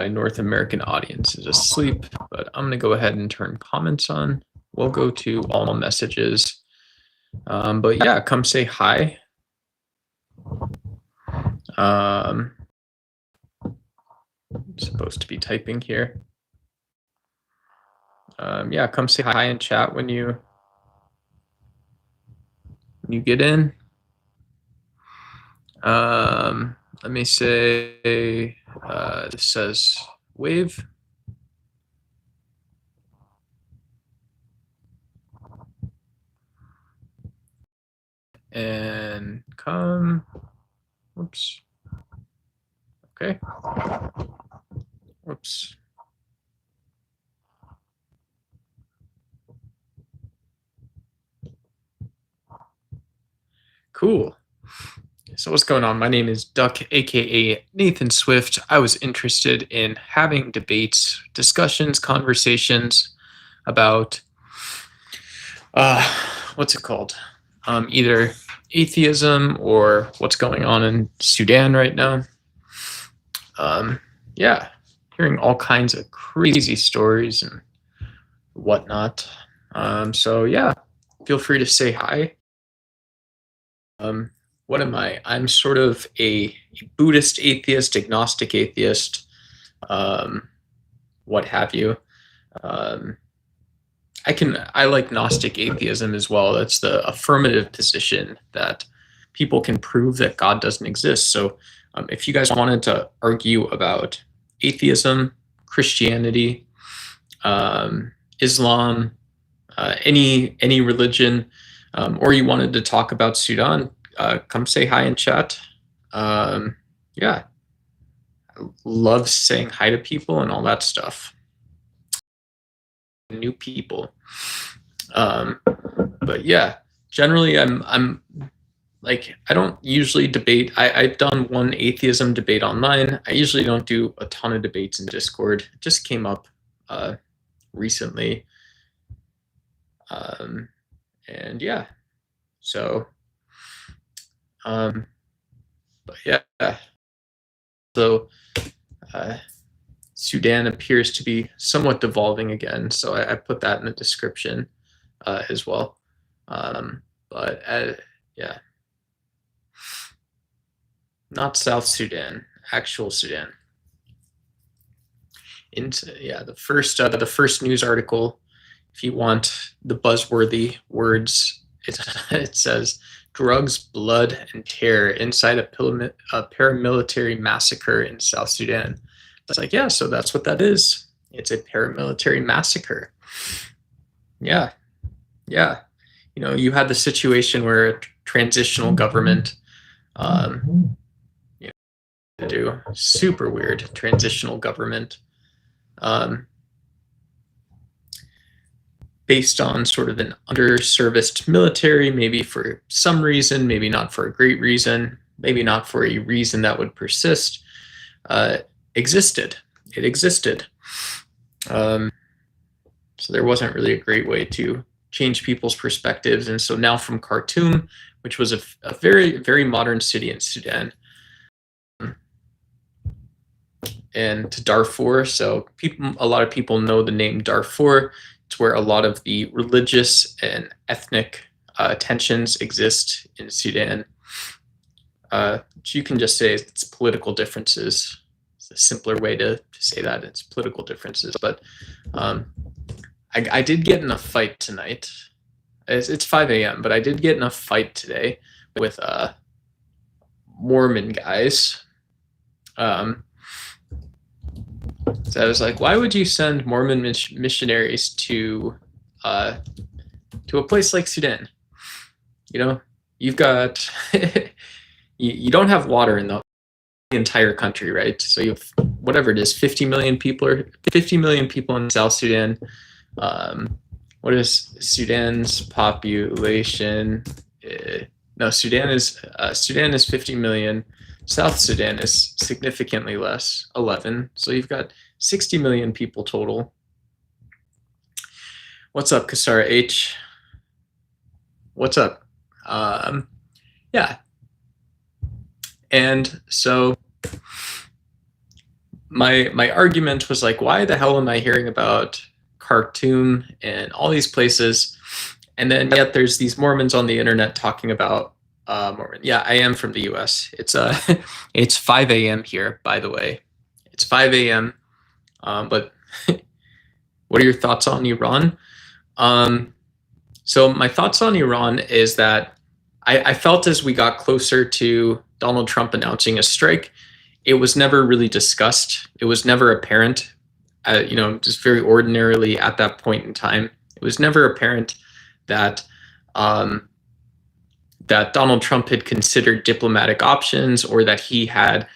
my North American audience is asleep, but I'm going to go ahead and turn comments on. We'll go to all messages. But yeah, come say hi. I'm supposed to be typing here. Yeah, come say hi and chat when you get in. Let me say, this says wave. And come, whoops. Okay. Whoops. Cool. So what's going on? My name is Duck, aka Nathan Swift. I was interested in having debates, discussions, conversations about what's it called? Either atheism or what's going on in Sudan right now. Yeah, hearing all kinds of crazy stories and whatnot. So yeah, feel free to say hi. What am I? I'm sort of a Buddhist atheist, agnostic atheist, what have you. I like Gnostic atheism as well. That's the affirmative position that people can prove that God doesn't exist. So if you guys wanted to argue about atheism, Christianity, Islam, any religion, or you wanted to talk about Sudan, come say hi in chat. Yeah, I love saying hi to people and all that stuff. New people. But yeah, generally I'm like, I don't usually debate. I've done one atheism debate online. I usually don't do a ton of debates in Discord. It just came up recently. And yeah, so but yeah, so Sudan appears to be somewhat devolving again, so I put that in the description as well. But yeah, not South Sudan, actual Sudan. Yeah, the first news article, if you want the buzzworthy words, it says drugs, blood, and terror inside a paramilitary massacre in South Sudan. It's like, yeah, so that's what that is. It's a paramilitary massacre. Yeah. You know, you had the situation where a transitional government, you know, do super weird transitional government, based on sort of an underserviced military, maybe for some reason, maybe not for a great reason, maybe not for a reason that would persist, existed. It existed. So there wasn't really a great way to change people's perspectives. And so now from Khartoum, which was a very, very modern city in Sudan, and to Darfur. So a lot of people know the name Darfur. It's where a lot of the religious and ethnic tensions exist in Sudan. You can just say it's political differences. It's a simpler way to say that. It's political differences. But I did get in a fight tonight. It's 5 a.m., but I did get in a fight today with Mormon guys. So I was like, why would you send Mormon missionaries to a place like Sudan? You know, you've got you don't have water in the entire country, right? So you have whatever it is, 50 million people in South Sudan. What is Sudan's population? No, Sudan is 50 million. South Sudan is significantly less, 11. So you've got 60 million people total. What's up, Kasara H? What's up? Yeah. And so my argument was like, why the hell am I hearing about Khartoum and all these places, and then yet there's these Mormons on the internet talking about Mormon. Yeah, I am from the U.S. It's it's 5 a.m. here, by the way. It's 5 a.m. But what are your thoughts on Iran? So my thoughts on Iran is that I felt as we got closer to Donald Trump announcing a strike, it was never really discussed. It was never apparent, just very ordinarily at that point in time. It was never apparent that that Donald Trump had considered diplomatic options, or that he had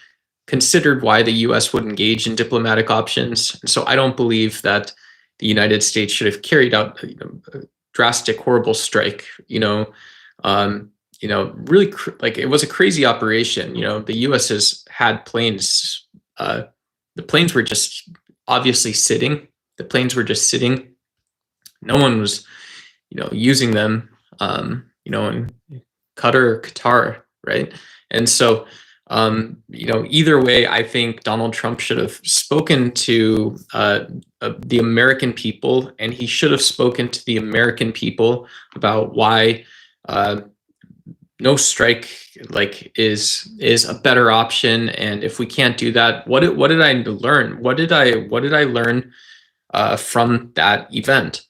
considered why the U.S. would engage in diplomatic options. And so I don't believe that the United States should have carried out a drastic, horrible strike. Really like it was a crazy operation. The U.S. has had planes. The planes were just obviously sitting. The planes were just sitting. No one was, using them. In Qatar or Qatar, right? And so, either way, I think Donald Trump should have spoken to the American people, and he should have spoken to the American people about why no strike is a better option. And if we can't do that, what did I learn? What did I learn from that event?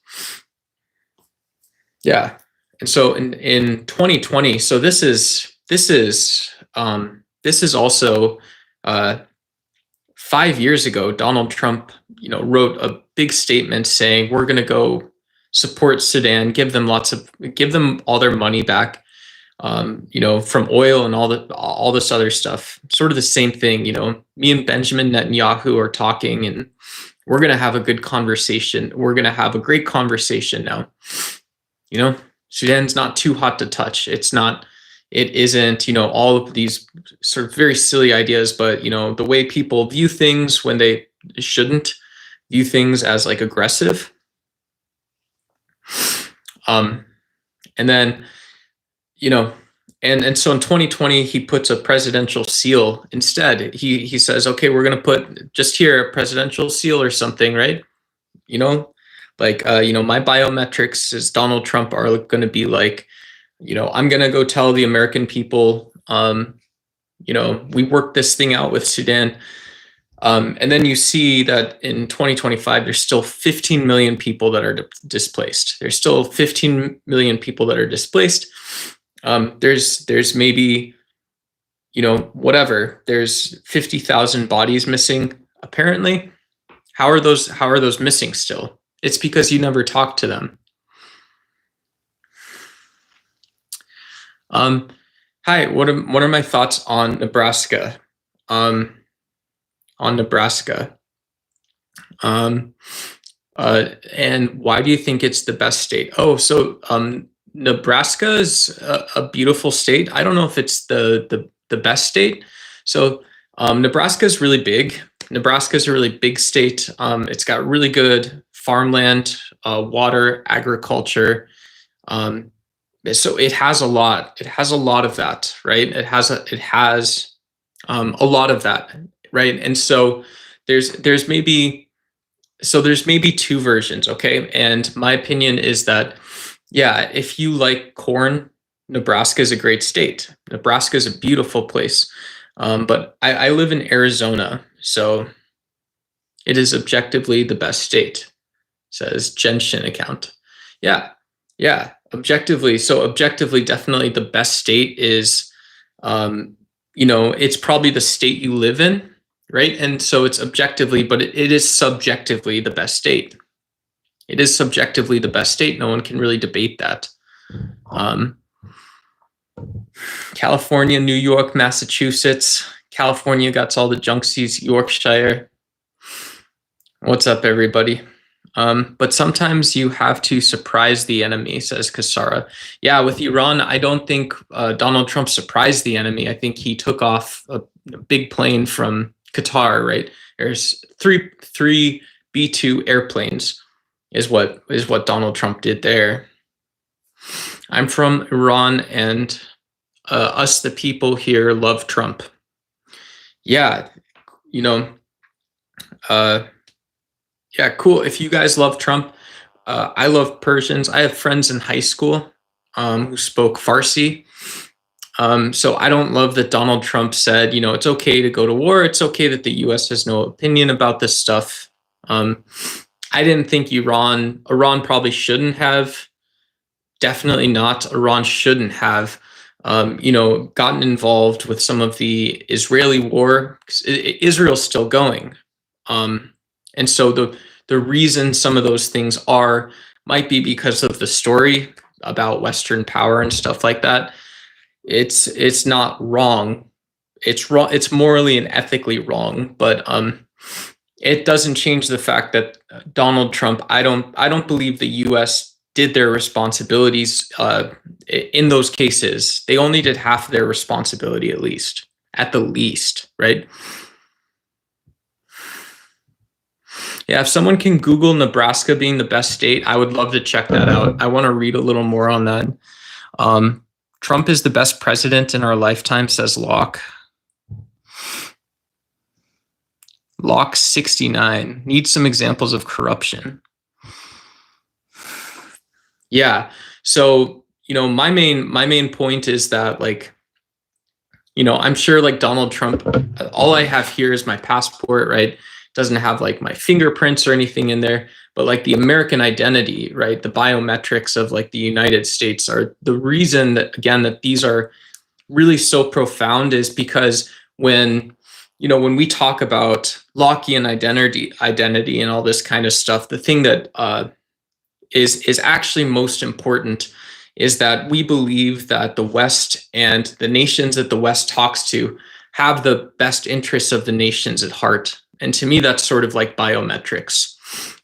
Yeah. And so in 2020, so this is also 5 years ago. Donald Trump, wrote a big statement saying we're going to go support Sudan, give them all their money back, from oil and all this other stuff. Sort of the same thing. Me and Benjamin Netanyahu are talking, and we're going to have a good conversation. We're going to have a great conversation now. Sudan's not too hot to touch. It isn't, all of these sort of very silly ideas, but, the way people view things when they shouldn't view things as like aggressive. And then, and so in 2020, he puts a presidential seal instead. He says, okay, we're going to put just here a presidential seal or something, right? My biometrics as Donald Trump are going to be like, I'm going to go tell the American people, we worked this thing out with Sudan. And then you see that in 2025, there's still 15 million people that are displaced. There's still 15 million people that are displaced. There's maybe, there's 50,000 bodies missing, apparently. How are those missing still? It's because you never talked to them. Hi, what are my thoughts on Nebraska? And why do you think it's the best state? Nebraska is a beautiful state. I don't know if it's the best state. So Nebraska is really big. Nebraska is a really big state. It's got really good farmland, water, agriculture. So it has a lot. It has a lot of that, right? It has a lot of that, right? And so there's maybe two versions, okay? And my opinion is that, yeah, if you like corn, Nebraska is a great state. Nebraska is a beautiful place. But I live in Arizona, so it is objectively the best state, says Genshin account. Yeah. Objectively, definitely the best state is, it's probably the state you live in, right? And so it's objectively, but it is subjectively the best state. It is subjectively the best state. No one can really debate that. California, New York, Massachusetts. California got all the junksies, Yorkshire. What's up, everybody? But sometimes you have to surprise the enemy, says Kasara. Yeah, with Iran, I don't think Donald Trump surprised the enemy. I think he took off a big plane from Qatar, right? There's three B-2 airplanes is what Donald Trump did there. I'm from Iran, and us, the people here, love Trump. Yeah, Uh, yeah, cool. If you guys love Trump, I love Persians. I have friends in high school who spoke Farsi. So I don't love that Donald Trump said, it's okay to go to war. It's okay that the U.S. has no opinion about this stuff. I didn't think Iran probably shouldn't have. Definitely not. Iran shouldn't have, gotten involved with some of the Israeli war. Israel's still going, and so the reason some of those things might be because of the story about Western power and stuff like that. It's not wrong. It's wrong. It's morally and ethically wrong, but it doesn't change the fact that Donald Trump. I don't believe the U.S. did their responsibilities in those cases. They only did half of their responsibility, at the least, right? Yeah, if someone can Google Nebraska being the best state, I would love to check that out. I want to read a little more on that. Trump is the best president in our lifetime, says Locke. Locke 69. Needs some examples of corruption. Yeah. So, my main point is that, I'm sure like Donald Trump, all I have here is my passport, right? Doesn't have like my fingerprints or anything in there, but like the American identity, right? The biometrics of like the United States are the reason that these are really so profound, is because when we talk about Lockean identity and all this kind of stuff, the thing that is actually most important is that we believe that the West and the nations that the West talks to have the best interests of the nations at heart. And to me, that's sort of like biometrics,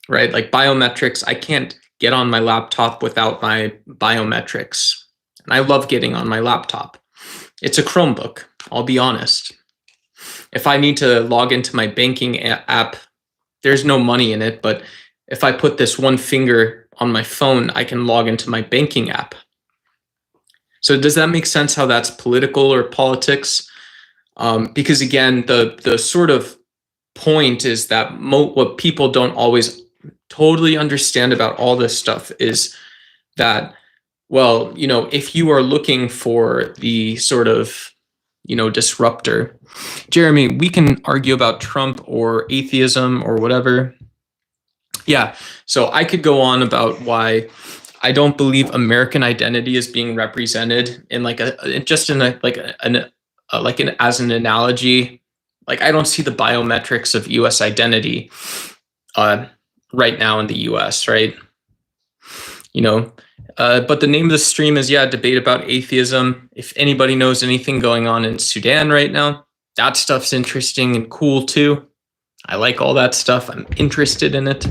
right? Like biometrics, I can't get on my laptop without my biometrics. And I love getting on my laptop. It's a Chromebook, I'll be honest. If I need to log into my banking app, there's no money in it, but if I put this one finger on my phone, I can log into my banking app. So does that make sense how that's political or politics? Because again, the sort of point is that what people don't always totally understand about all this stuff is that, well, if you are looking for the sort of, disruptor, Jeremy, we can argue about Trump or atheism or whatever. Yeah. So I could go on about why I don't believe American identity is being represented in as an analogy. Like, I don't see the biometrics of U.S. identity right now in the U.S., right? But the name of the stream is, debate about atheism. If anybody knows anything going on in Sudan right now, that stuff's interesting and cool too. I like all that stuff. I'm interested in it.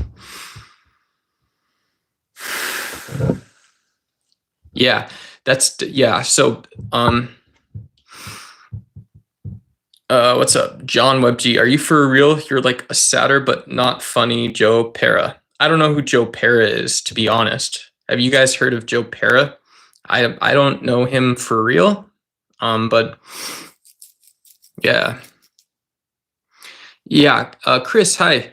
Yeah, So, what's up, John Webg? Are you for real? You're like a sadder but not funny Joe Pera. I don't know who Joe Pera is, to be honest. Have you guys heard of Joe Pera? I don't know him for real. But yeah. Chris, hi.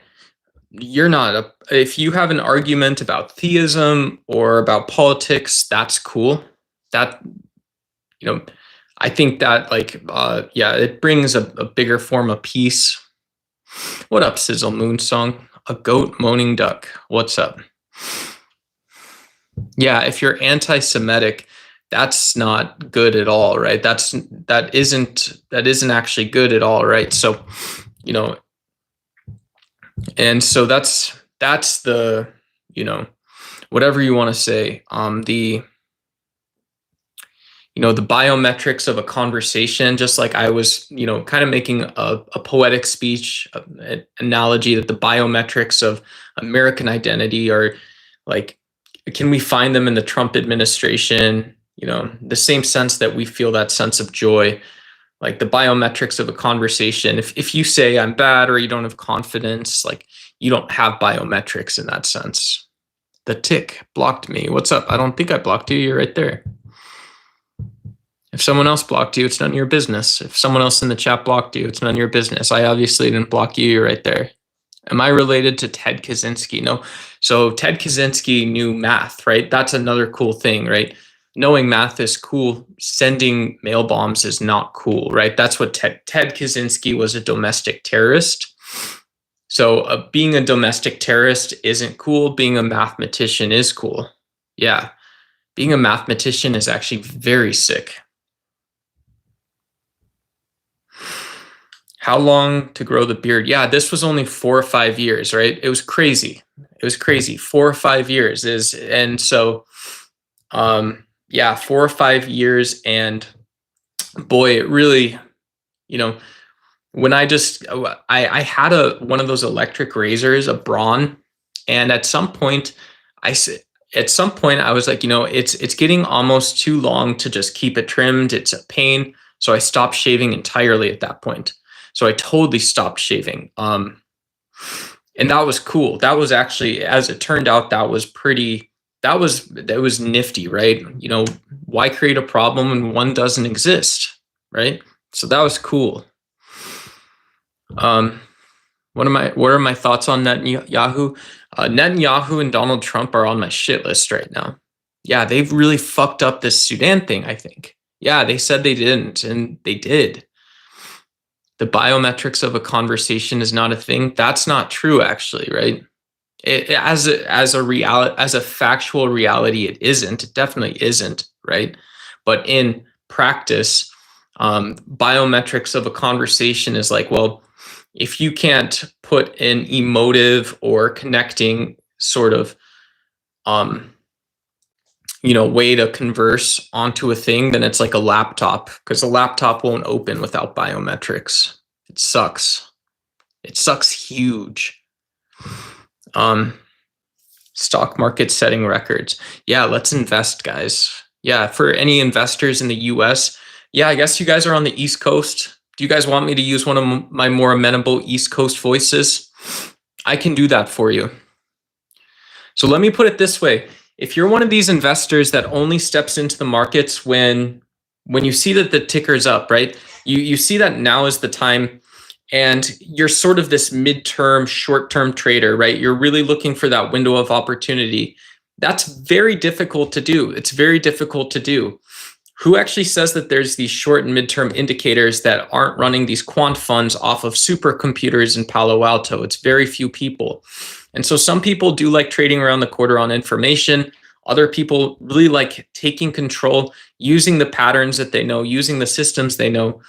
You're not if you have an argument about theism or about politics, that's cool. That, I think that it brings a bigger form of peace. What up, Sizzle Moon Song? A goat moaning duck. What's up? Yeah, if you're anti-Semitic, that's not good at all, right? That isn't actually good at all, right? So, and so that's the, whatever you want to say, the biometrics of a conversation, just like I was, kind of making a poetic speech analogy that the biometrics of American identity are like, can we find them in the Trump administration? The same sense that we feel that sense of joy, like the biometrics of a conversation. If you say I'm bad or you don't have confidence, like you don't have biometrics in that sense. The tick blocked me. What's up? I don't think I blocked you. You're right there. If someone else blocked you, it's none of your business. If someone else in the chat blocked you, it's none of your business. I obviously didn't block you. You're right there. Am I related to Ted Kaczynski? No. So Ted Kaczynski knew math, right? That's another cool thing, right? Knowing math is cool. Sending mail bombs is not cool, right? That's what Ted Kaczynski was, a domestic terrorist. So being a domestic terrorist isn't cool. Being a mathematician is cool. Yeah. Being a mathematician is actually very sick. How long to grow the beard? Yeah, this was only 4 or 5 years, right? It was crazy. It was crazy. 4 or 5 years and so, yeah, 4 or 5 years. And boy, it really, when I had one of those electric razors, a Braun, and at some point I was like, it's getting almost too long to just keep it trimmed. It's a pain. So I stopped shaving entirely at that point. So I totally stopped shaving. And that was cool. That was actually, as it turned out, that was nifty, right? Why create a problem when one doesn't exist, right? So that was cool. What are my thoughts on Netanyahu? Netanyahu and Donald Trump are on my shit list right now. Yeah, they've really fucked up this Sudan thing, I think. Yeah, they said they didn't, and they did. The biometrics of a conversation is not a thing. That's not true, actually, right? As a factual reality, it isn't. It definitely isn't, right? But in practice, biometrics of a conversation is like, well, if you can't put an emotive or connecting sort of way to converse onto a thing, then it's like a laptop, because a laptop won't open without biometrics. It sucks. It sucks huge. Stock market setting records. Yeah, let's invest, guys. Yeah, for any investors in the US, yeah, I guess you guys are on the East Coast. Do you guys want me to use one of my more amenable East Coast voices? I can do that for you. So let me put it this way. If you're one of these investors that only steps into the markets when you see that the ticker's up, right? You see that now is the time, and you're sort of this midterm, short-term trader, right? You're really looking for that window of opportunity. That's very difficult to do. It's very difficult to do. Who actually says that there's these short and midterm indicators that aren't running these quant funds off of supercomputers in Palo Alto? It's very few people. And so some people do like trading around the quarter on information. Other people really like taking control, using the patterns that they know, using the systems they know.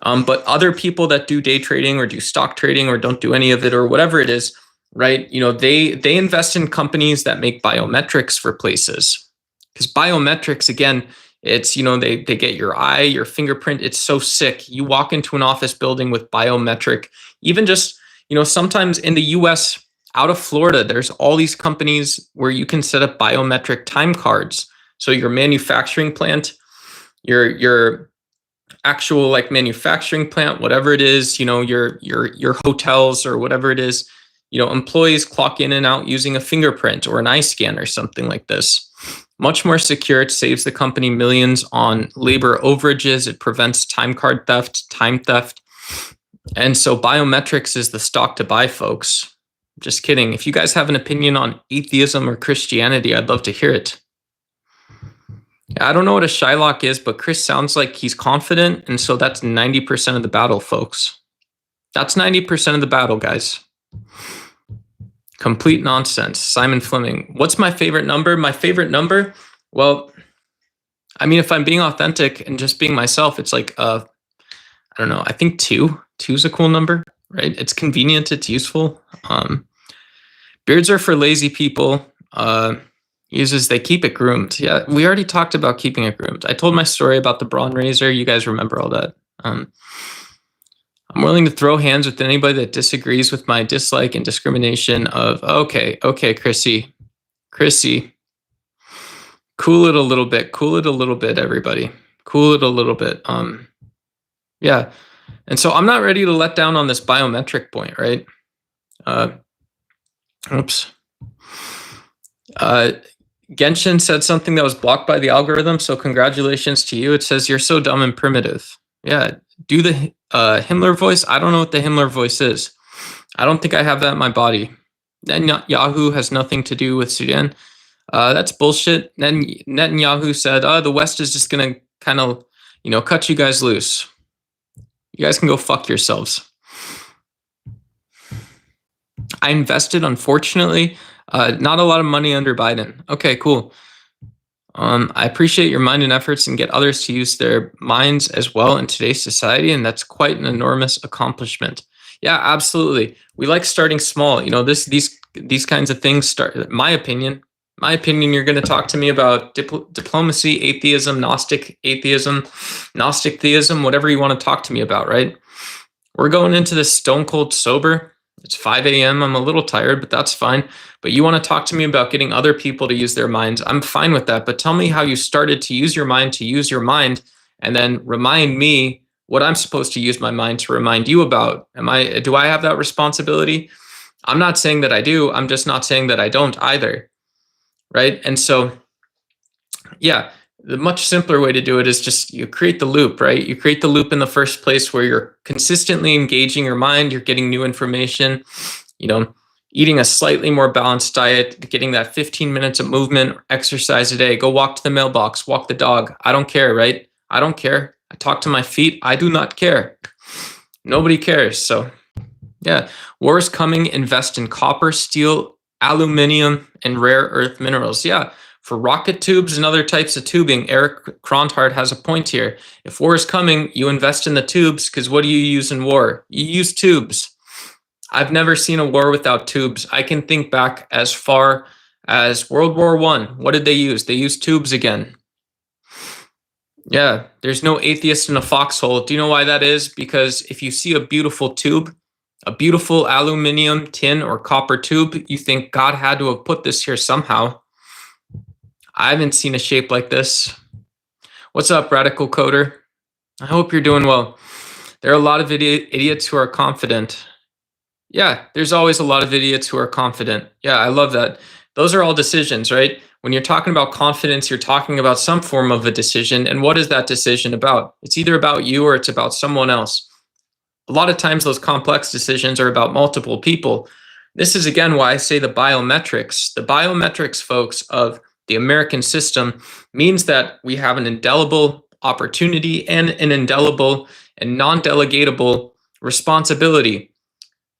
But other people that do day trading or do stock trading or don't do any of it or whatever it is, right? They invest in companies that make biometrics for places. Because biometrics, again, it's, they get your eye, your fingerprint. It's so sick. You walk into an office building with biometric, even just, sometimes in the US, out of Florida, there's all these companies where you can set up biometric time cards. So your manufacturing plant, your actual like manufacturing plant, whatever it is, your hotels or whatever it is, employees clock in and out using a fingerprint or an eye scan or something like this. Much more secure. It saves the company millions on labor overages. It prevents time card theft, time theft. And so biometrics is the stock to buy, folks. Just kidding. If you guys have an opinion on atheism or Christianity, I'd love to hear it. I don't know what a Shylock is, but Chris sounds like he's confident. And so that's 90% of the battle, folks. That's 90% of the battle, guys. Complete nonsense. Simon Fleming. What's my favorite number? My favorite number? Well, I mean, if I'm being authentic and just being myself, it's like, I don't know. I think 2. 2 is a cool number, right? It's convenient. It's useful. Beards are for lazy people. They keep it groomed. Yeah, we already talked about keeping it groomed. I told my story about the Braun razor. You guys remember all that. I'm willing to throw hands with anybody that disagrees with my dislike and discrimination of, okay, Chrissy, cool it a little bit, everybody. Cool it a little bit. Yeah. And so I'm not ready to let down on this biometric point, right? Oops. Genshin said something that was blocked by the algorithm, so congratulations to you. It says you're so dumb and primitive. Yeah, do the Himmler voice. I don't know what the Himmler voice is. I don't think I have that in my body. Netanyahu has nothing to do with Sudan. That's bullshit. Netanyahu said, the West is just going to kind of, cut you guys loose. You guys can go fuck yourselves. I invested, unfortunately, not a lot of money under Biden. Okay, cool. I appreciate your mind and efforts and get others to use their minds as well in today's society, and that's quite an enormous accomplishment. Yeah, absolutely. We like starting small. These kinds of things start. My opinion. You're going to talk to me about diplomacy, atheism, Gnostic atheism, Gnostic theism, whatever you want to talk to me about, right? We're going into this stone cold sober. It's 5 a.m. I'm a little tired, but that's fine. But you want to talk to me about getting other people to use their minds. I'm fine with that. But tell me how you started to use your mind, and then remind me what I'm supposed to use my mind to remind you about. Do I have that responsibility? I'm not saying that I do. I'm just not saying that I don't either. Right? And so, yeah, the much simpler way to do it is just you create the loop, right? You create the loop in the first place where you're consistently engaging your mind, you're getting new information, eating a slightly more balanced diet, getting that 15 minutes of movement, exercise a day, go walk to the mailbox, walk the dog. I don't care, right? I don't care. I talk to my feet. I do not care. Nobody cares. So, yeah, war is coming. Invest in copper, steel, aluminum, and rare earth minerals. Yeah. For rocket tubes and other types of tubing, Eric Kronthart has a point here. If war is coming, you invest in the tubes, because what do you use in war? You use tubes. I've never seen a war without tubes. I can think back as far as World War I. What did they use? They used tubes again. Yeah, there's no atheist in a foxhole. Do you know why that is? Because if you see a beautiful tube, a beautiful aluminum, tin, or copper tube, you think God had to have put this here somehow. I haven't seen a shape like this. What's up, Radical Coder? I hope you're doing well. There are a lot of idiots who are confident. Yeah, there's always a lot of idiots who are confident. Yeah, I love that. Those are all decisions, right? When you're talking about confidence, you're talking about some form of a decision. And what is that decision about? It's either about you or it's about someone else. A lot of times those complex decisions are about multiple people. This is, again, why I say the biometrics. The biometrics, folks, of the American system means that we have an indelible opportunity and an indelible and non-delegatable responsibility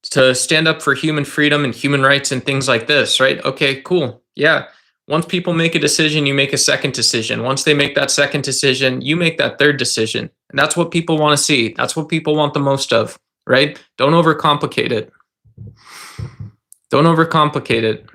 to stand up for human freedom and human rights and things like this, right? Okay, cool. Yeah. Once people make a decision, you make a second decision. Once they make that second decision, you make that third decision. And that's what people want to see. That's what people want the most of, right? Don't overcomplicate it. Don't overcomplicate it.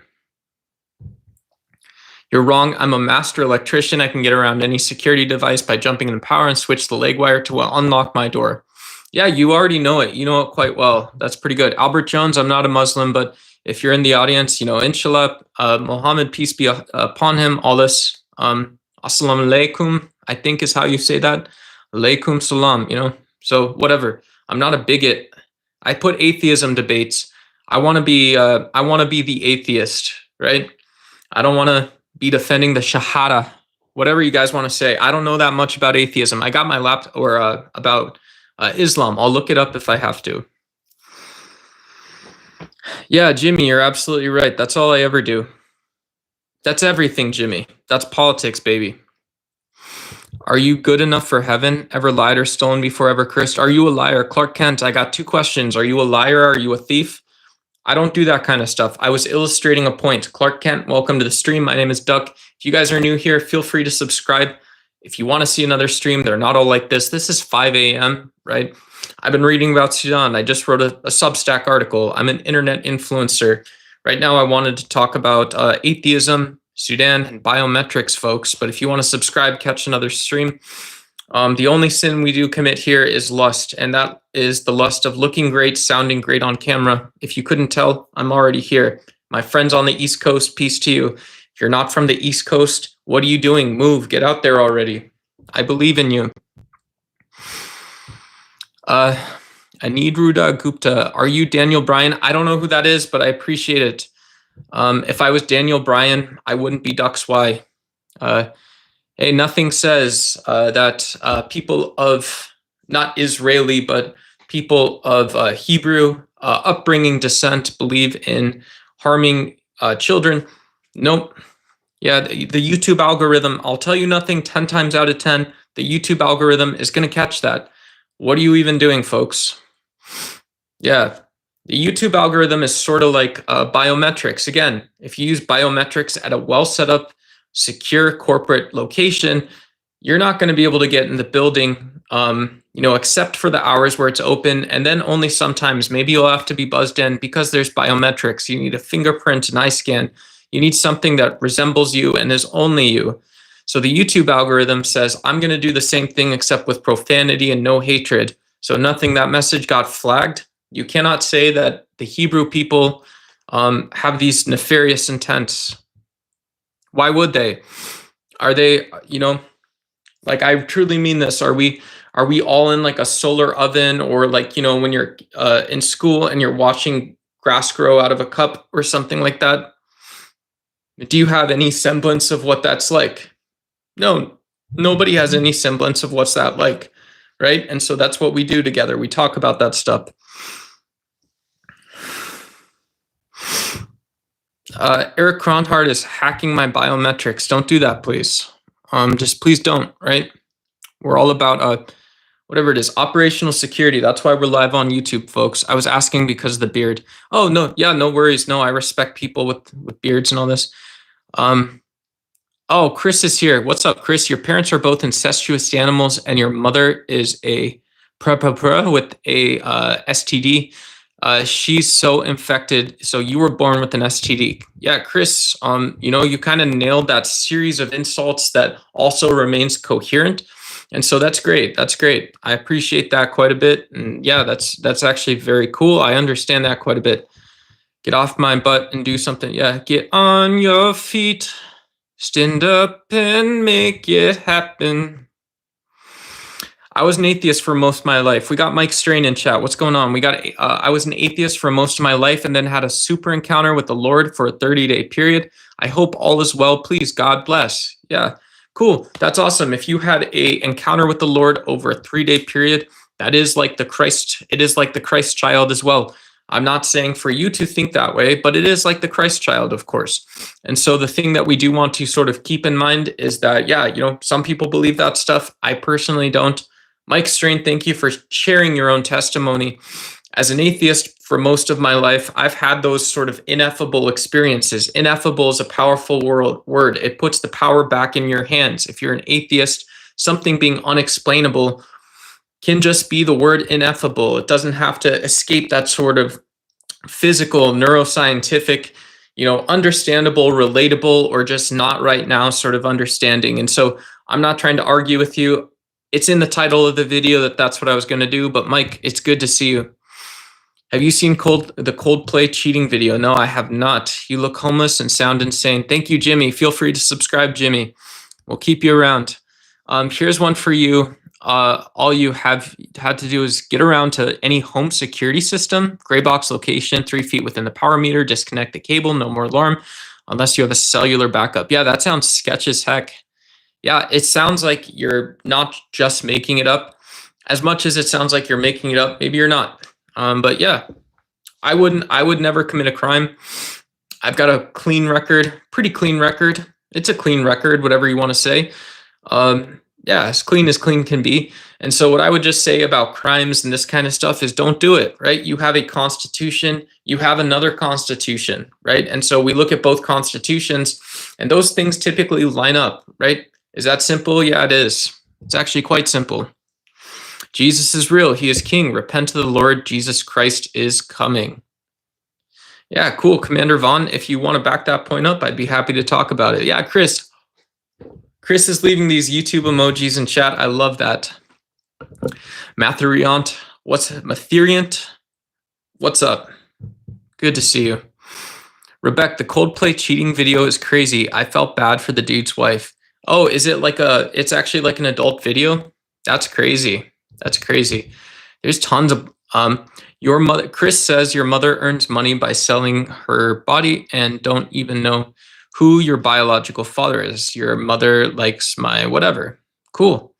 You're wrong. I'm a master electrician. I can get around any security device by jumping in the power and switch the leg wire to unlock my door. Yeah, you already know it. You know it quite well. That's pretty good. Albert Jones, I'm not a Muslim, but if you're in the audience, inshallah, Muhammad, peace be upon him, all this, assalamu alaikum, I think is how you say that. Alaikum salam, so whatever. I'm not a bigot. I put atheism debates. I want to be the atheist, right? I don't want to be defending the Shahada, whatever you guys want to say. I don't know that much about atheism. I got my laptop about Islam. I'll look it up if I have to. Yeah, Jimmy, you're absolutely right. That's all I ever do. That's everything, Jimmy. That's politics, baby. Are you good enough for heaven? Ever lied or stolen before ever cursed? Are you a liar? Clark Kent, I got 2 questions. Are you a liar? Are you a thief? I don't do that kind of stuff. I was illustrating a point. Clark Kent, welcome to the stream. My name is Duck. If you guys are new here, feel free to subscribe. If you want to see another stream, they're not all like this. This is 5 a.m., right? I've been reading about Sudan. I just wrote a Substack article. I'm an internet influencer. Right now, I wanted to talk about atheism, Sudan, and biometrics, folks. But if you want to subscribe, catch another stream. The only sin we do commit here is lust, and that is the lust of looking great, sounding great on camera. If you couldn't tell, I'm already here. My friends on the East Coast, peace to you. If you're not from the East Coast, what are you doing? Move, get out there already. I believe in you. Anidruda Gupta, are you Daniel Bryan? I don't know who that is, but I appreciate it. If I was Daniel Bryan, I wouldn't be Dux Y. Hey, nothing says that people of, not Israeli, but people of Hebrew upbringing, descent, believe in harming children. Nope. Yeah, the YouTube algorithm, I'll tell you nothing, 10 times out of 10, the YouTube algorithm is going to catch that. What are you even doing, folks? Yeah, the YouTube algorithm is sort of like biometrics. Again, if you use biometrics at a well set up, secure corporate location, you're not going to be able to get in the building, except for the hours where it's open. And then only sometimes, maybe you'll have to be buzzed in because there's biometrics. You need a fingerprint, an eye scan. You need something that resembles you and is only you. So the YouTube algorithm says, I'm going to do the same thing except with profanity and no hatred. So nothing, that message got flagged. You cannot say that the Hebrew people have these nefarious intents. Why would they? Are they, like, I truly mean this. Are we all in like a solar oven, or like, when you're in school and you're watching grass grow out of a cup or something like that? Do you have any semblance of what that's like? No, nobody has any semblance of what's that like, right? And so that's what we do together. We talk about that stuff. Eric Kronhardt is hacking my biometrics. Don't do that, please. Just please don't, right? We're all about whatever it is, operational security. That's why we're live on YouTube, folks. I was asking because of the beard. Oh, no, yeah, no worries. No, I respect people with beards and all this. Oh, Chris is here. What's up, Chris? Your parents are both incestuous animals, and your mother is a with a STD. She's so infected. So you were born with an STD. Yeah, Chris, you kind of nailed that series of insults that also remains coherent. And so that's great. That's great. I appreciate that quite a bit. And yeah, that's actually very cool. I understand that quite a bit. Get off my butt and do something. Yeah, get on your feet. Stand up and make it happen. I was an atheist for most of my life. We got Mike Strain in chat. What's going on? I was an atheist for most of my life and then had a super encounter with the Lord for a 30-day period. I hope all is well. Please, God bless. Yeah, cool. That's awesome. If you had a encounter with the Lord over a 3-day period, that is like the Christ. It is like the Christ child as well. I'm not saying for you to think that way, but it is like the Christ child, of course. And so the thing that we do want to sort of keep in mind is that, yeah, some people believe that stuff. I personally don't. Mike Strain, thank you for sharing your own testimony. As an atheist for most of my life, I've had those sort of ineffable experiences. Ineffable is a powerful word. It puts the power back in your hands. If you're an atheist, something being unexplainable can just be the word ineffable. It doesn't have to escape that sort of physical, neuroscientific, understandable, relatable, or just not right now sort of understanding. And so I'm not trying to argue with you. It's in the title of the video that's what I was going to do. But Mike, it's good to see you. Have you seen the Coldplay cheating video? No, I have not. You look homeless and sound insane. Thank you, Jimmy. Feel free to subscribe, Jimmy. We'll keep you around. Here's one for you. All you have had to do is get around to any home security system, gray box location, 3 feet within the power meter, disconnect the cable, no more alarm, unless you have a cellular backup. Yeah, that sounds sketch as heck. Yeah, it sounds like you're not just making it up. As much as it sounds like you're making it up, maybe you're not. But yeah, I would never commit a crime. I've got a clean record, pretty clean record. It's a clean record, whatever you want to say. Yeah, as clean can be. And so what I would just say about crimes and this kind of stuff is don't do it, right? You have a constitution, you have another constitution, right? And so we look at both constitutions and those things typically line up, right? Is that simple? Yeah, it is. It's actually quite simple. Jesus is real. He is king. Repent to the Lord. Jesus Christ is coming. Yeah, cool. Commander Vaughn, if you want to back that point up, I'd be happy to talk about it. Yeah, Chris is leaving these YouTube emojis in chat. I love that. Matheriant, Matheriant? What's up? Good to see you. Rebecca, the Coldplay cheating video is crazy. I felt bad for the dude's wife. Oh, is it it's actually like an adult video? That's crazy. That's crazy. There's tons of, your mother, Chris says your mother earns money by selling her body and don't even know who your biological father is. Your mother likes my whatever. Cool.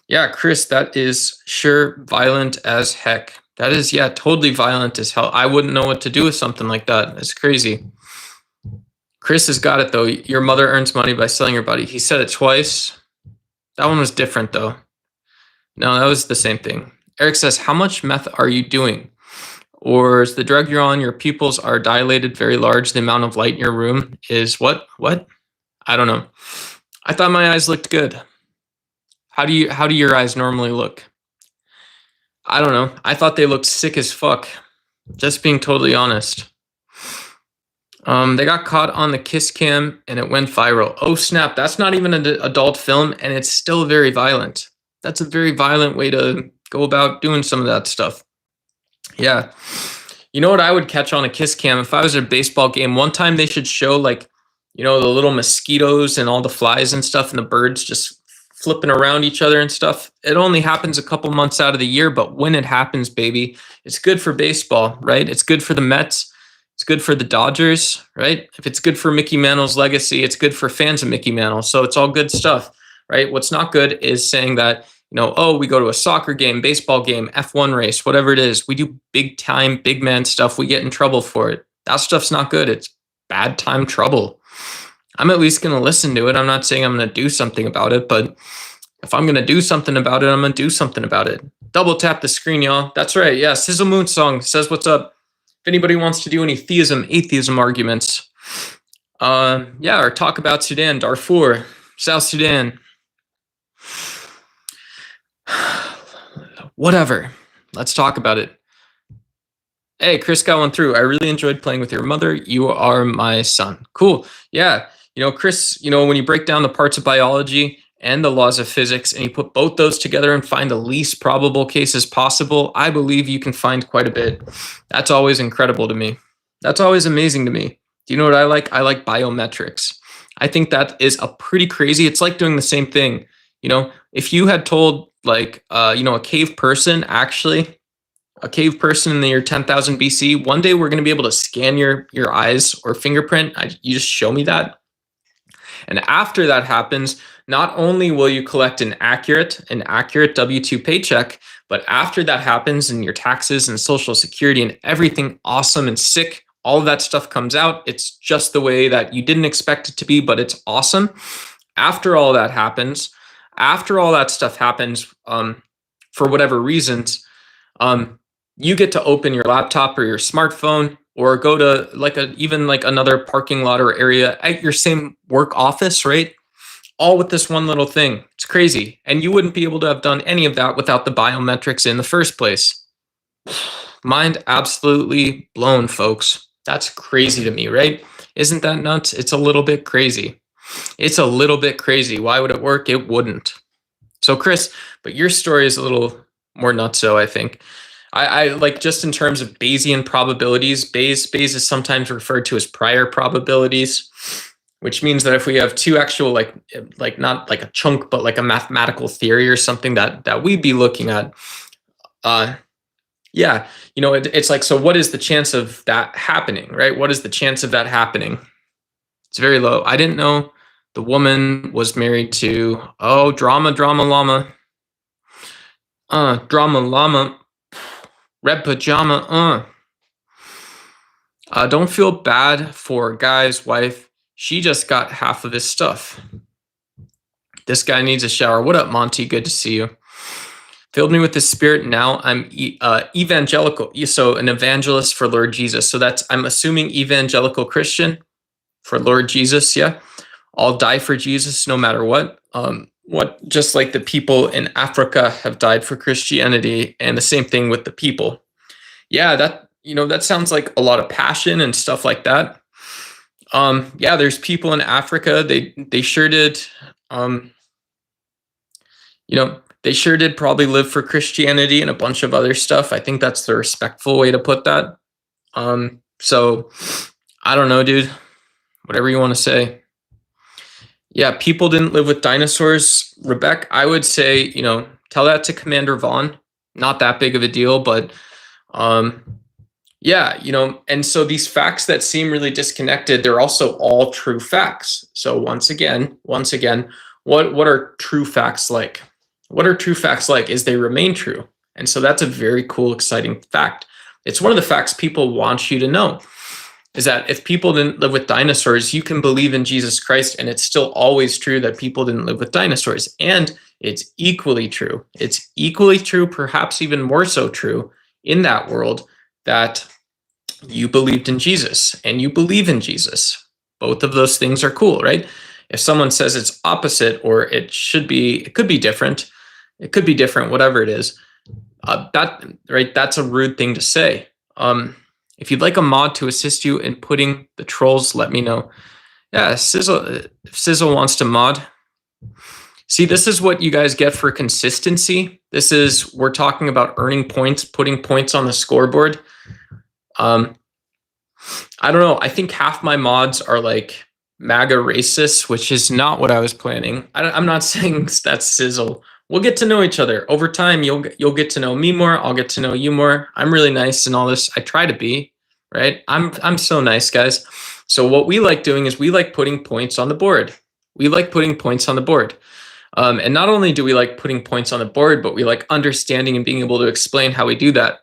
Yeah, Chris, that is sure violent as heck. That is, yeah, totally violent as hell. I wouldn't know what to do with something like that. It's crazy. Chris has got it, though. Your mother earns money by selling your body. He said it twice. That one was different, though. No, that was the same thing. Eric says, how much meth are you doing? Or is the drug you're on, your pupils are dilated very large, the amount of light in your room is what? What? I don't know. I thought my eyes looked good. How do your eyes normally look? I don't know. I thought they looked sick as fuck. Just being totally honest. They got caught on the kiss cam and it went viral. Oh snap, that's not even an adult film and it's still very violent. That's a very violent way to go about doing some of that stuff. Yeah. You know what I would catch on a kiss cam if I was at a baseball game? One time they should show like, the little mosquitoes and all the flies and stuff and the birds just flipping around each other and stuff. It only happens a couple months out of the year, but when it happens, baby, it's good for baseball, right? It's good for the Mets. It's good for the Dodgers, right? If it's good for Mickey Mantle's legacy, it's good for fans of Mickey Mantle. So it's all good stuff, right? What's not good is saying that, we go to a soccer game, baseball game, F1 race, whatever it is. We do big time, big man stuff. We get in trouble for it. That stuff's not good. It's bad time trouble. I'm at least going to listen to it. I'm not saying I'm going to do something about it, but if I'm going to do something about it, I'm going to do something about it. Double tap the screen, y'all. That's right. Yeah, Sizzle Moon Song says what's up. If anybody wants to do any atheism arguments, or talk about Sudan, Darfur, South Sudan, whatever. Let's talk about it. Hey, Chris got one through. I really enjoyed playing with your mother. You are my son. Cool. Yeah. Chris, when you break down the parts of biology and the laws of physics and you put both those together and find the least probable cases possible, I believe you can find quite a bit. That's always incredible to me. That's always amazing to me. Do you know what I like? I like biometrics. I think that is a pretty crazy. It's like doing the same thing. If you had told a cave person in the year 10,000 BC, one day we're going to be able to scan your eyes or fingerprint. You just show me that. And after that happens, not only will you collect an accurate W-2 paycheck, but after that happens and your taxes and Social Security and everything awesome and sick, all of that stuff comes out. It's just the way that you didn't expect it to be, but it's awesome. After all that happens, after all that stuff happens, for whatever reasons, you get to open your laptop or your smartphone or go to even another parking lot or area at your same work office, right? All with this one little thing. It's crazy. And you wouldn't be able to have done any of that without the biometrics in the first place. Mind absolutely blown, folks. That's crazy to me, right? Isn't that nuts? It's a little bit crazy. It's a little bit crazy. Why would it work? It wouldn't. So Chris, but your story is a little more nutso, I think. I like just in terms of Bayesian probabilities, Bayes is sometimes referred to as prior probabilities, which means that if we have two actual like not like a chunk, but like a mathematical theory or something that we'd be looking at, it's like, so what is the chance of that happening, right? What is the chance of that happening? It's very low. I didn't know the woman was married to, drama llama. Drama llama. Red pajama, don't feel bad for guy's wife. She just got half of his stuff. This guy needs a shower. What up, Monty? Good to see you. Filled me with the Spirit. Now I'm evangelical. So an evangelist for Lord Jesus. So I'm assuming evangelical Christian for Lord Jesus. Yeah. I'll die for Jesus no matter what. Just like the people in Africa have died for Christianity, and the same thing with the people. Yeah, that sounds like a lot of passion and stuff like that. There's people in Africa. They sure did. They sure did probably live for Christianity and a bunch of other stuff. I think that's the respectful way to put that. So I don't know, dude. Whatever you want to say. Yeah, people didn't live with dinosaurs. Rebecca, I would say, tell that to Commander Vaughn. Not that big of a deal, but and so these facts that seem really disconnected, they're also all true facts. So once again, what are true facts like? What are true facts like? Is they remain true. And so that's a very cool, exciting fact. It's one of the facts people want you to know, is that if people didn't live with dinosaurs, you can believe in Jesus Christ, and it's still always true that people didn't live with dinosaurs. And it's equally true. It's equally true, perhaps even more so true in that world, that you believed in Jesus and you believe in Jesus. Both of those things are cool, right? If someone says it's opposite, or it could be different, whatever it is, that's a rude thing to say. If you'd like a mod to assist you in putting the trolls, let me know. Yeah, if Sizzle wants to mod. See, this is what you guys get for consistency. We're talking about earning points, putting points on the scoreboard. I don't know. I think half my mods are like MAGA racists, which is not what I was planning. I'm not saying that's Sizzle. We'll get to know each other over time. You'll get to know me more. I'll get to know you more. I'm really nice and all this. I try to be, right? I'm so nice, guys. So what we like doing is we like putting points on the board. And not only do we like putting points on the board, but we like understanding and being able to explain how we do that.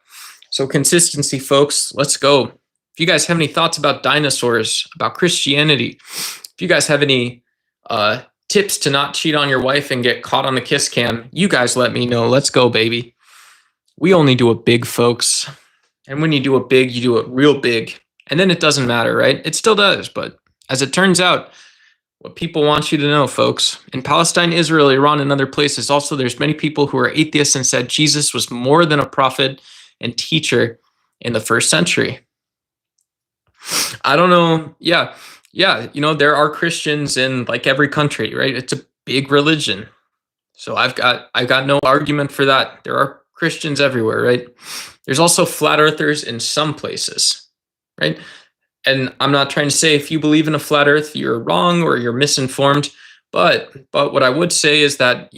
So consistency, folks. Let's go. If you guys have any thoughts about dinosaurs, about Christianity, if you guys have any tips to not cheat on your wife and get caught on the kiss cam, you guys let me know. Let's go, baby. We only do it big, folks. And when you do it big, you do it real big. And then it doesn't matter, right? It still does. But as it turns out, what people want you to know, folks, in Palestine, Israel, Iran, and other places, also there's many people who are atheists and said Jesus was more than a prophet and teacher in the first century. I don't know. Yeah. There are Christians in like every country, right? It's a big religion. So I've got no argument for that. There are Christians everywhere, right? There's also flat earthers in some places, right? And I'm not trying to say if you believe in a flat earth, you're wrong or you're misinformed. But what I would say is that,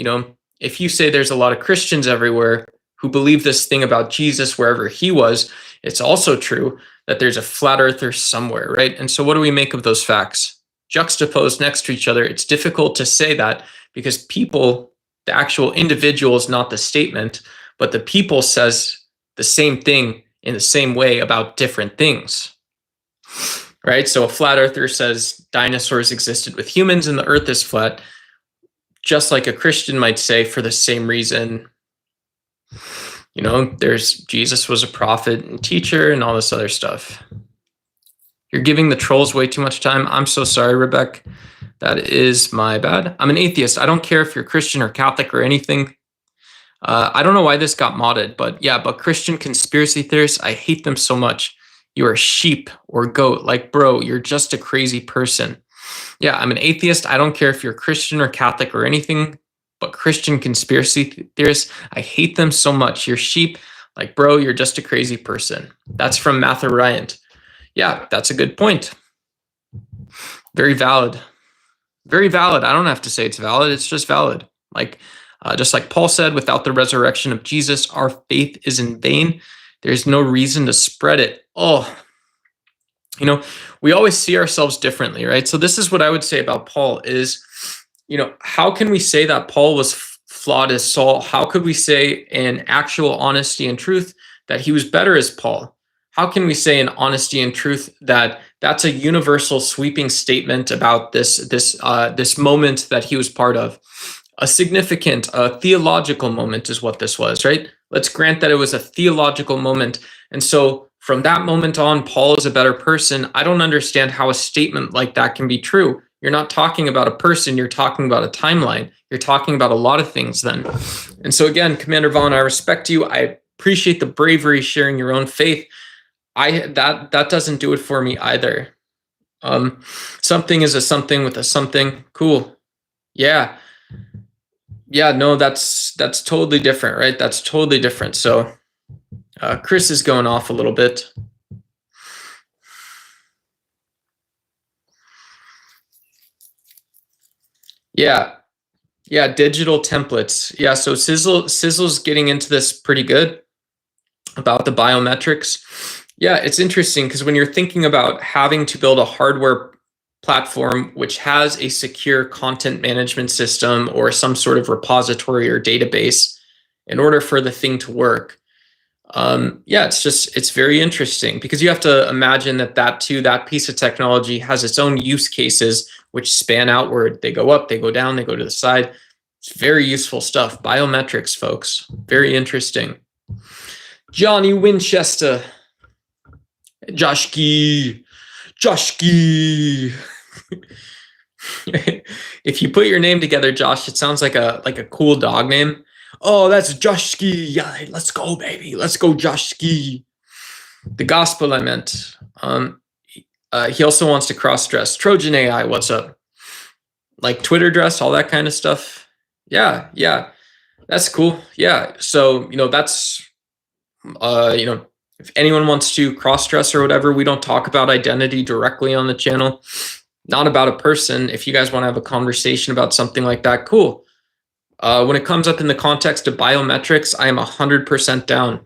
if you say there's a lot of Christians everywhere who believe this thing about Jesus wherever he was, it's also true that there's a flat earther somewhere, right? And so what do we make of those facts? Juxtaposed next to each other, it's difficult to say that because people, the actual individual is not the statement, but the people says the same thing in the same way about different things, right? So a flat earther says dinosaurs existed with humans and the earth is flat, just like a Christian might say for the same reason. There's Jesus was a prophet and teacher and all this other stuff. You're giving the trolls way too much time. I'm so sorry, Rebecca. That is my bad. I'm an atheist. I don't care if you're Christian or Catholic or anything. I don't know why this got modded, but Christian conspiracy theorists, I hate them so much. You're a sheep or goat. Like, bro, you're just a crazy person. Yeah, I'm an atheist. I don't care if you're Christian or Catholic or anything. But Christian conspiracy theorists, I hate them so much. You're sheep. Like, bro, you're just a crazy person. That's from Mather Ryant. Yeah, that's a good point. Very valid. Very valid. I don't have to say it's valid. It's just valid. Just like Paul said, without the resurrection of Jesus, our faith is in vain. There's no reason to spread it. We always see ourselves differently, right? So this is what I would say about Paul is, how can we say that Paul was flawed as Saul? How could we say in actual honesty and truth that he was better as Paul? How can we say in honesty and truth that that's a universal sweeping statement about this moment that he was part of? A significant theological moment is what this was, right? Let's grant that it was a theological moment. And so from that moment on, Paul is a better person. I don't understand how a statement like that can be true. You're not talking about a person, you're talking about a timeline. You're talking about a lot of things then. And so again, Commander Vaughn, I respect you. I appreciate the bravery sharing your own faith. That doesn't do it for me either. Something is a something with a something. Cool. Yeah. No, that's totally different, right? That's totally different. So Chris is going off a little bit. Yeah, digital templates. Yeah, so Sizzle's getting into this pretty good about the biometrics. Yeah, it's interesting because when you're thinking about having to build a hardware platform which has a secure content management system or some sort of repository or database, in order for the thing to work. Yeah, it's very interesting because you have to imagine that piece of technology has its own use cases which span outward. They go up, they go down, they go to the side. It's very useful stuff. Biometrics, folks. Very interesting. Johnny Winchester. Joshki. If you put your name together, Josh, it sounds like a cool dog name. Oh, that's Joshki. Yeah, let's go, baby. Let's go, Joshki. The gospel, I meant. He also wants to cross-dress. Trojan AI, what's up? Like Twitter dress, all that kind of stuff. Yeah. That's cool. Yeah. So, that's, if anyone wants to cross-dress or whatever, we don't talk about identity directly on the channel. Not about a person. If you guys want to have a conversation about something like that, cool. When it comes up in the context of biometrics, I am 100% down,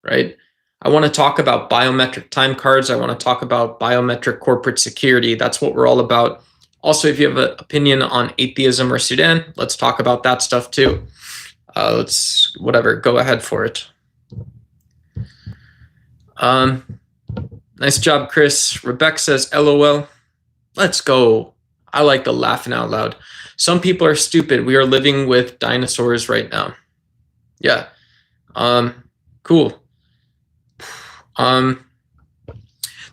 right? I want to talk about biometric time cards. I want to talk about biometric corporate security. That's what we're all about. Also, if you have an opinion on atheism or Sudan, let's talk about that stuff too. Go ahead for it. Nice job, Chris. Rebecca says, LOL. Let's go. I like the laughing out loud. Some people are stupid. We are living with dinosaurs right now. Yeah. Cool. The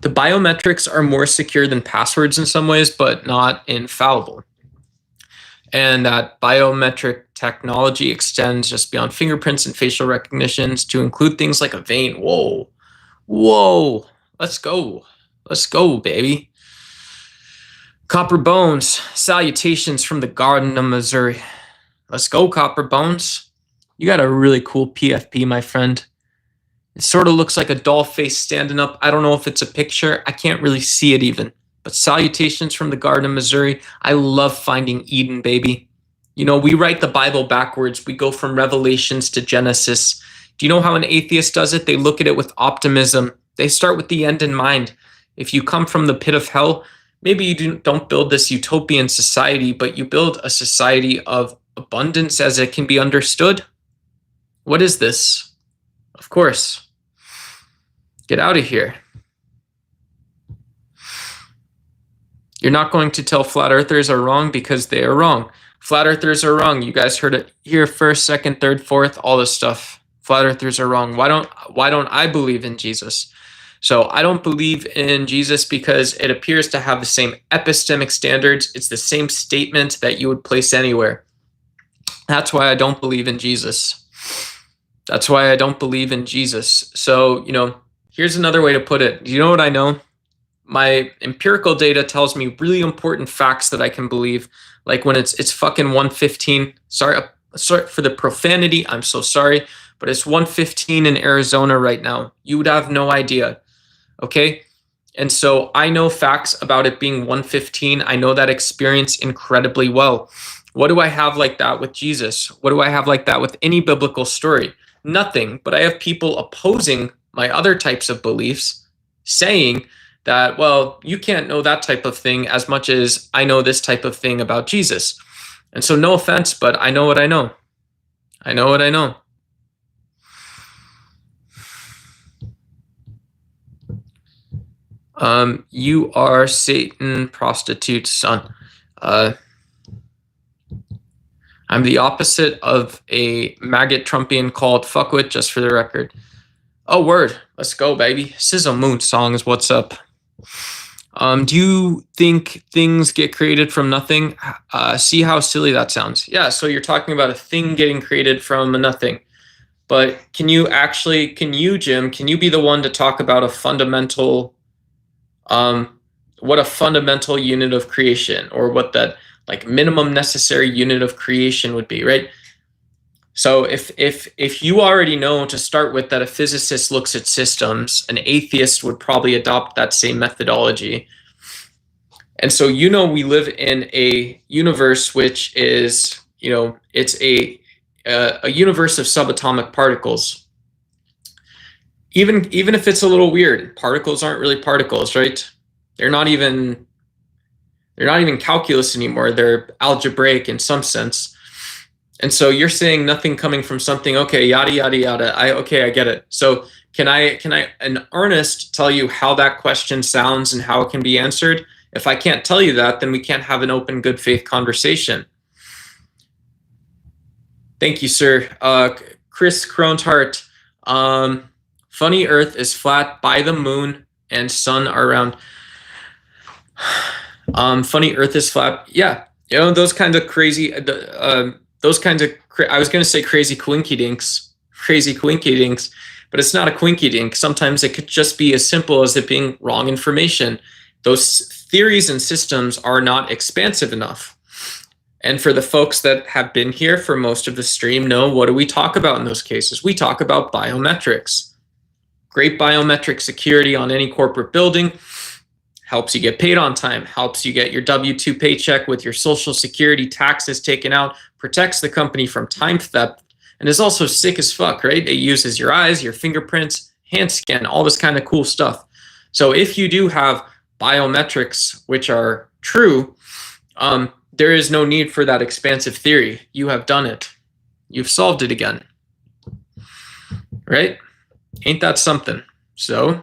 biometrics are more secure than passwords in some ways, but not infallible. And that biometric technology extends just beyond fingerprints and facial recognitions to include things like a vein. Whoa. Let's go, baby. Copper Bones, salutations from the Garden of Missouri. Let's go, Copper Bones. You got a really cool PFP, my friend. It sort of looks like a doll face standing up. I don't know if it's a picture. I can't really see it even. But salutations from the Garden of Missouri. I love finding Eden, baby. We write the Bible backwards. We go from Revelations to Genesis. Do you know how an atheist does it? They look at it with optimism. They start with the end in mind. If you come from the pit of hell, maybe you don't build this utopian society, but you build a society of abundance as it can be understood. What is this? Of course. Get out of here. You're not going to tell flat earthers are wrong because they are wrong. Flat earthers are wrong. You guys heard it here first, second, third, fourth, all this stuff. Flat earthers are wrong. Why don't I believe in Jesus? So I don't believe in Jesus because it appears to have the same epistemic standards. It's the same statement that you would place anywhere. That's why I don't believe in Jesus. So, here's another way to put it. Do you know what I know? My empirical data tells me really important facts that I can believe. Like when it's fucking 1:15. Sorry for the profanity. I'm so sorry. But it's 1:15 in Arizona right now. You would have no idea. Okay? And so I know facts about it being 1:15. I know that experience incredibly well. What do I have like that with Jesus? What do I have like that with any biblical story? Nothing. But I have people opposing my other types of beliefs, saying that, well, you can't know that type of thing as much as I know this type of thing about Jesus. And so no offense, but I know what I know. You are Satan prostitute's son. I'm the opposite of a maggot Trumpian called fuckwit, just for the record. Oh, word. Let's go, baby. Sizzle Moon songs, what's up? Do you think things get created from nothing? See how silly that sounds. Yeah, so you're talking about a thing getting created from a nothing. But can you, Jim, can you be the one to talk about a fundamental, what a fundamental unit of creation, or what that like minimum necessary unit of creation would be, right? So if you already know to start with that a physicist looks at systems, an atheist would probably adopt that same methodology. And so we live in a universe which is, it's a universe of subatomic particles. Even if it's a little weird, particles aren't really particles, right? They're not even calculus anymore. They're algebraic in some sense. And so you're saying nothing coming from something, okay, yada, yada, yada. I get it. So can I, in earnest, tell you how that question sounds and how it can be answered? If I can't tell you that, then we can't have an open, good faith conversation. Thank you, sir. Chris Cronehart, funny Earth is flat by the moon and sun are round. Funny Earth is flat. Yeah, you know, those kinds of crazy, those kinds of, I was going to say crazy coinky dinks, but it's not a quinky dink. Sometimes it could just be as simple as it being wrong information. Those theories and systems are not expansive enough. And for the folks that have been here for most of the stream know, what do we talk about in those cases? We talk about biometrics. Great biometric security on any corporate building helps you get paid on time, helps you get your W-2 paycheck with your Social Security taxes taken out, protects the company from time theft, and is also sick as fuck, right? It uses your eyes, your fingerprints, hand scan, all this kind of cool stuff. So if you do have biometrics which are true, there is no need for that expansive theory. You have done it. You've solved it again. Right? Ain't that something? So,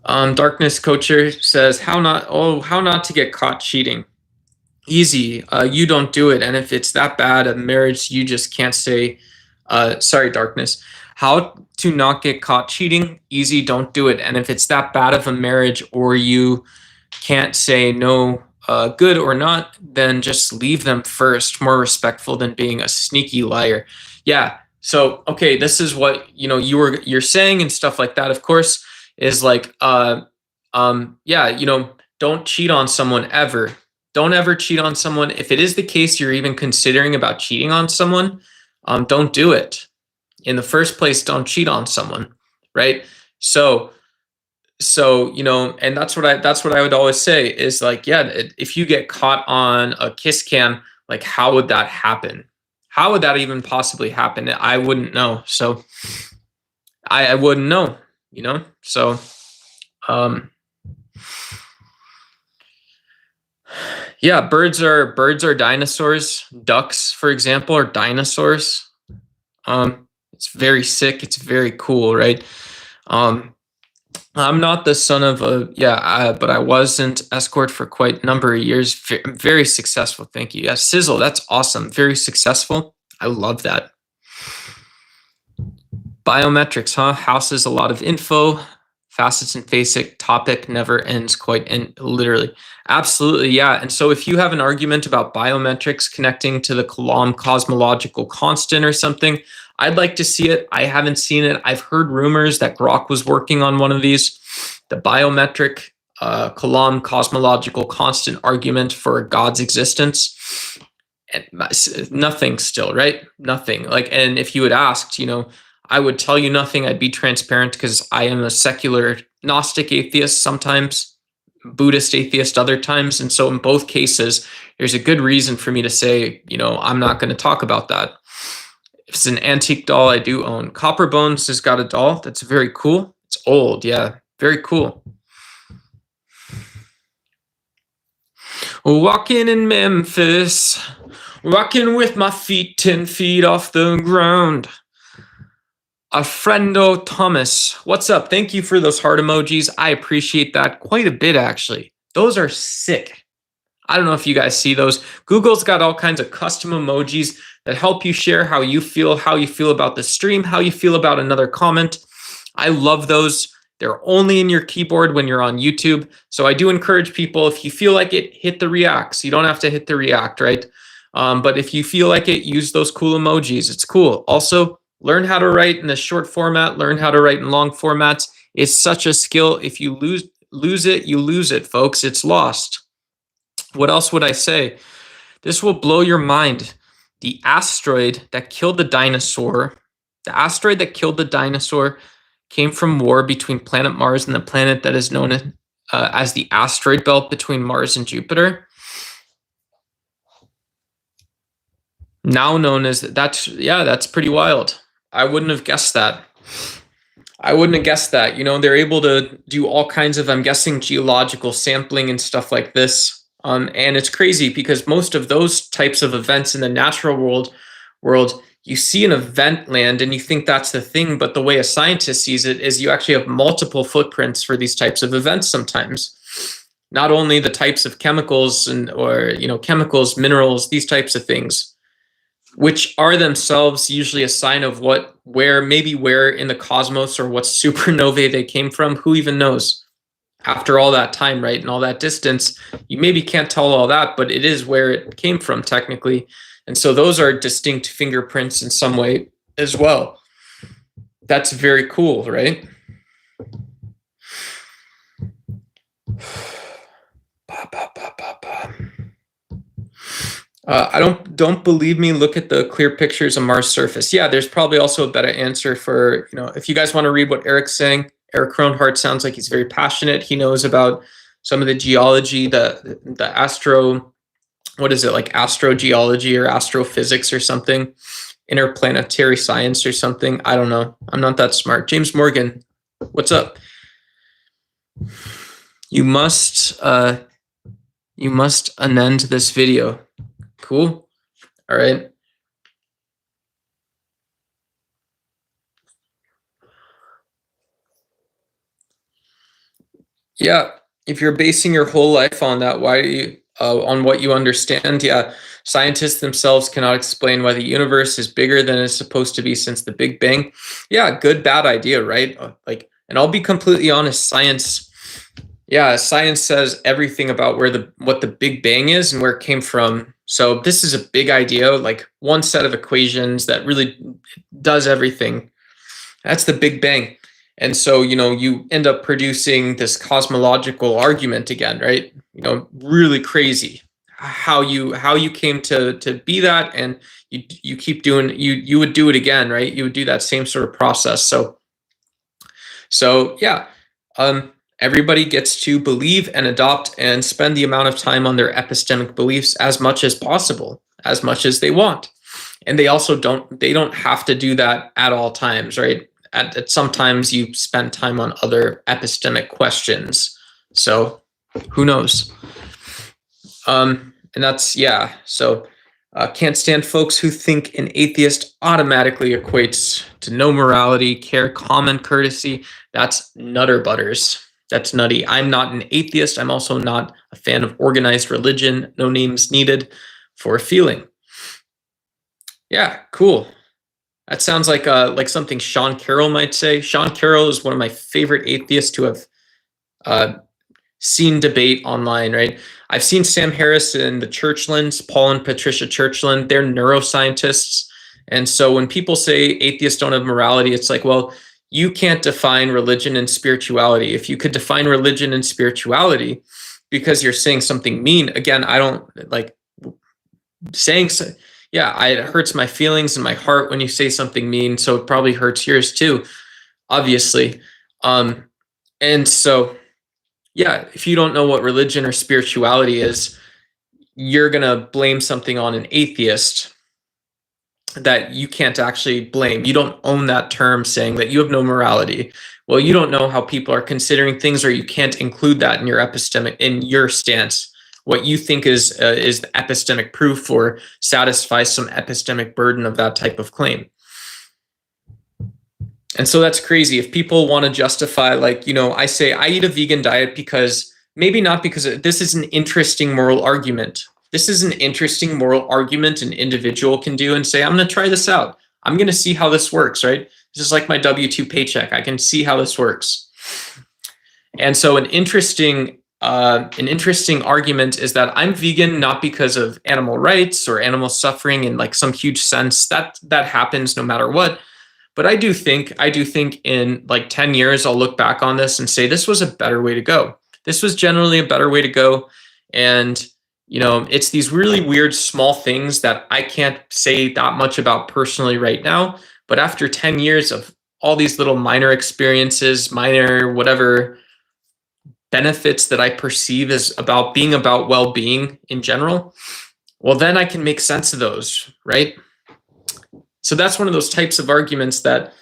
Darkness Coacher says, how not to get caught cheating. Easy. You don't do it. And if it's that bad a marriage, you just can't say, sorry, Darkness. How to not get caught cheating. Easy. Don't do it. And if it's that bad of a marriage or you can't say no, good or not, then just leave them first. More respectful than being a sneaky liar. Yeah. So, okay, this is what, you know, you're saying and stuff like that, of course, is like, yeah, you know, don't cheat on someone ever. Don't ever cheat on someone. If it is the case you're even considering about cheating on someone, don't do it. In the first place, don't cheat on someone, right? So, you know, and that's what I would always say is like, yeah, if you get caught on a kiss cam, like, how would that happen? How would that even possibly happen? I wouldn't know. So I wouldn't know, you know? So, yeah, birds are dinosaurs. Ducks, for example, are dinosaurs. It's very sick. It's very cool, right? I'm not the son of a, but I wasn't escort for quite a number of years. Very successful. Thank you. Yeah, Sizzle, that's awesome. Very successful. I love that. Biometrics, huh? Houses a lot of info. Facets and basic topic never ends quite, and literally. Absolutely, yeah. And so if you have an argument about biometrics connecting to the Coulomb cosmological constant or something, I'd like to see it. I haven't seen it. I've heard rumors that Grok was working on one of these, the biometric Coulomb cosmological constant argument for God's existence. And nothing still, right? Nothing. Like, and if you had asked, you know, I would tell you nothing. I'd be transparent because I am a secular Gnostic atheist sometimes, Buddhist atheist other times. And so in both cases, there's a good reason for me to say, you know, I'm not going to talk about that. If it's an antique doll I do own. Copper Bones has got a doll that's very cool. It's old, yeah, very cool. Walking in Memphis, walking with my feet 10 feet off the ground. Alfredo Thomas, what's up? Thank you for those heart emojis. I appreciate that quite a bit, actually. Those are sick. I don't know if you guys see those. Google's got all kinds of custom emojis that help you share how you feel about the stream, how you feel about another comment. I love those. They're only in your keyboard when you're on YouTube. So I do encourage people, if you feel like it, hit the reacts. You don't have to hit the react, right? But if you feel like it, use those cool emojis. It's cool. Also, learn how to write in the short format. Learn how to write in long formats. It's such a skill. If you lose it, you lose it, folks. It's lost. What else would I say? This will blow your mind. The asteroid that killed the dinosaur came from war between planet Mars and the planet that is known as the asteroid belt between Mars and Jupiter. Now known as that's pretty wild. I wouldn't have guessed that. You know, they're able to do all kinds of, I'm guessing, geological sampling and stuff like this. And it's crazy because most of those types of events in the natural world, you see an event land and you think that's the thing, but the way a scientist sees it is you actually have multiple footprints for these types of events sometimes. Not only the types of chemicals or chemicals, minerals, these types of things, which are themselves usually a sign of where in the cosmos or what supernovae they came from. Who even knows? After all that time, right, and all that distance, you maybe can't tell all that, but it is where it came from technically. And so those are distinct fingerprints in some way as well. That's very cool, right? Don't believe me, look at the clear pictures of Mars surface. Yeah, there's probably also a better answer for, if you guys want to read what Eric's saying. Eric Kronhardt sounds like he's very passionate. He knows about some of the geology, the astrogeology or astrophysics or something, interplanetary science or something. I don't know. I'm not that smart. James Morgan, what's up? You must amend this video. Cool. All right. Yeah, if you're basing your whole life on that, why do you, on what you understand? Yeah, scientists themselves cannot explain why the universe is bigger than it's supposed to be since the Big Bang. Yeah, good, bad idea, right? And I'll be completely honest, science says everything about what the Big Bang is and where it came from. So this is a big idea, like one set of equations that really does everything. That's the Big Bang. And so, you end up producing this cosmological argument again, right? Really crazy how you came to be that, and you keep doing, you would do it again, right? You would do that same sort of process. So yeah, everybody gets to believe and adopt and spend the amount of time on their epistemic beliefs as much as possible, as much as they want. And they also don't have to do that at all times, right? At sometimes you spend time on other epistemic questions. So who knows? And that's, yeah. So can't stand folks who think an atheist automatically equates to no morality, care, common courtesy. That's nutter butters. That's nutty. I'm not an atheist. I'm also not a fan of organized religion. No names needed for a feeling. Yeah, cool. That sounds like something Sean Carroll might say. Sean Carroll is one of my favorite atheists to have seen debate online, right? I've seen Sam Harris and the Churchlands, Paul and Patricia Churchland. They're neuroscientists. And so when people say atheists don't have morality, it's like, well, you can't define religion and spirituality. If you could define religion and spirituality because you're saying something mean, again, I don't like saying so. Yeah, it hurts my feelings and my heart when you say something mean, so it probably hurts yours too, obviously. And so, yeah, if you don't know what religion or spirituality is, you're going to blame something on an atheist that you can't actually blame. You don't own that term, saying that you have no morality. Well, you don't know how people are considering things, or you can't include that in your stance. What you think is the epistemic proof or satisfies some epistemic burden of that type of claim. And so that's crazy. If people want to justify, I say I eat a vegan diet because maybe not because this is an interesting moral argument. This is an interesting moral argument an individual can do and say, I'm going to try this out. I'm going to see how this works, right? This is like my W-2 paycheck. I can see how this works. And so an interesting argument is that I'm vegan not because of animal rights or animal suffering in like some huge sense. That happens no matter what. But I do think in like 10 years, I'll look back on this and say, this was a better way to go. This was generally a better way to go. And, it's these really weird small things that I can't say that much about personally right now. But after 10 years of all these little minor experiences, minor whatever benefits that I perceive as about well-being in general, well, then I can make sense of those, right? So that's one of those types of arguments that,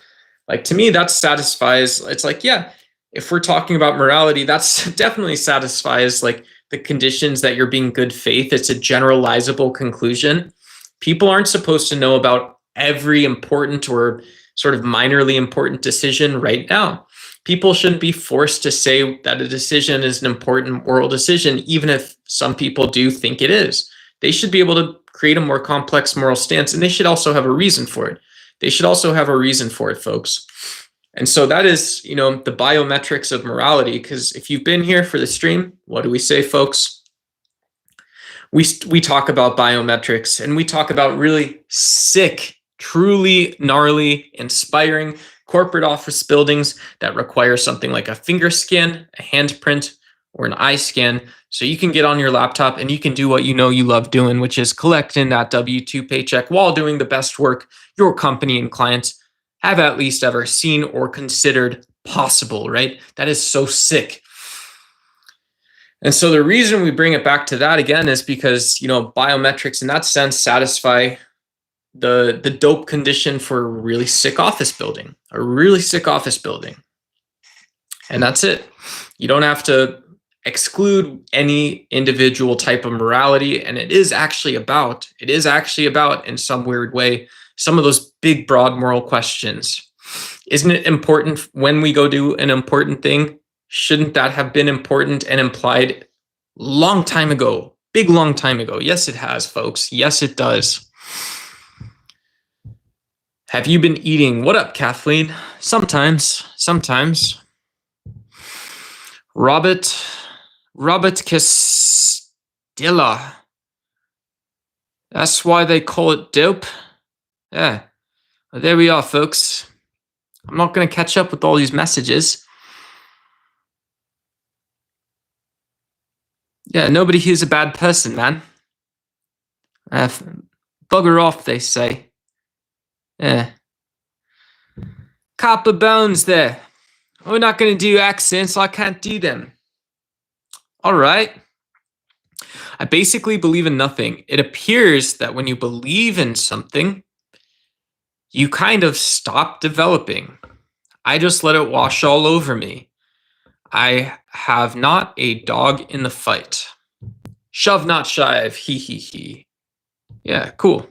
like, to me, that satisfies, it's like, yeah, if we're talking about morality, that's definitely satisfies like the conditions that you're being good faith. It's a generalizable conclusion. People aren't supposed to know about every important or sort of minorly important decision right now. People shouldn't be forced to say that a decision is an important moral decision, even if some people do think it is. They should be able to create a more complex moral stance, and they should also have a reason for it. They should also have a reason for it, folks. And so that is, the biometrics of morality, because if you've been here for the stream, what do we say, folks? We talk about biometrics, and we talk about really sick, truly gnarly, inspiring corporate office buildings that require something like a finger scan, a handprint, or an eye scan, so you can get on your laptop and you can do what you know you love doing, which is collecting that W-2 paycheck while doing the best work your company and clients have at least ever seen or considered possible, right? That is so sick. And so the reason we bring it back to that again is because, biometrics in that sense satisfy the dope condition for a really sick office building, And that's it. You don't have to exclude any individual type of morality. And it is actually about, in some weird way, some of those big, broad moral questions. Isn't it important when we go do an important thing? Shouldn't that have been important and implied long time ago? Big, long time ago. Yes, it has, folks. Yes, it does. Have you been eating? What up, Kathleen? Sometimes. Robert Castilla. That's why they call it dope. Yeah. Well, there we are, folks. I'm not going to catch up with all these messages. Yeah, nobody here's a bad person, man. Bugger off, they say. Yeah. Copper bones there. We're not going to do accents. I can't do them. All right. I basically believe in nothing. It appears that when you believe in something, you kind of stop developing. I just let it wash all over me. I have not a dog in the fight. Shove, not shive. He, he, he. Yeah, cool.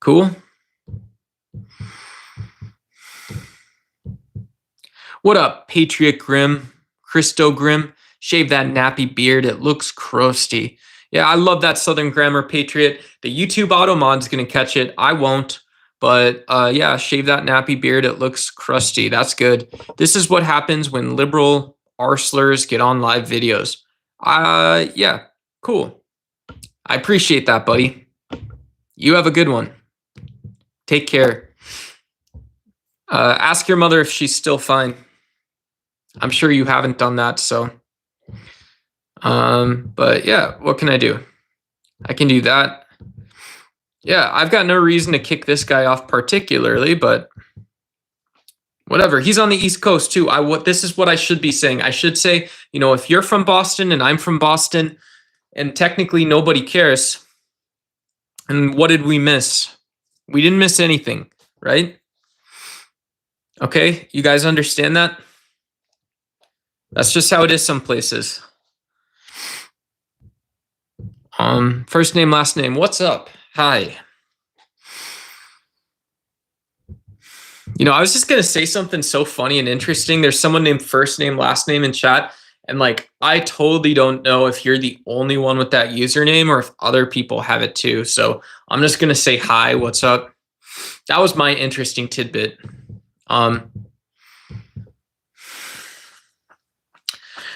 Cool. What up, Patriot Grim? Christo Grim? Shave that nappy beard. It looks crusty. Yeah, I love that Southern Grammar, Patriot. The YouTube auto mod's going to catch it. I won't. But yeah, shave that nappy beard. It looks crusty. That's good. This is what happens when liberal arslers get on live videos. Yeah, cool. I appreciate that, buddy. You have a good one. Take care. Ask your mother if she's still fine. I'm sure you haven't done that, so. But yeah, what can I do? I can do that. Yeah, I've got no reason to kick this guy off particularly, but whatever. He's on the East Coast too. This is what I should be saying. I should say, if you're from Boston and I'm from Boston, and technically nobody cares, and what did we miss? We didn't miss anything, right? Okay, you guys understand that? That's just how it is some places. First name, last name. What's up? Hi. I was just going to say something so funny and interesting. There's someone named first name, last name in chat. And I totally don't know if you're the only one with that username or if other people have it too. So I'm just going to say hi, what's up? That was my interesting tidbit.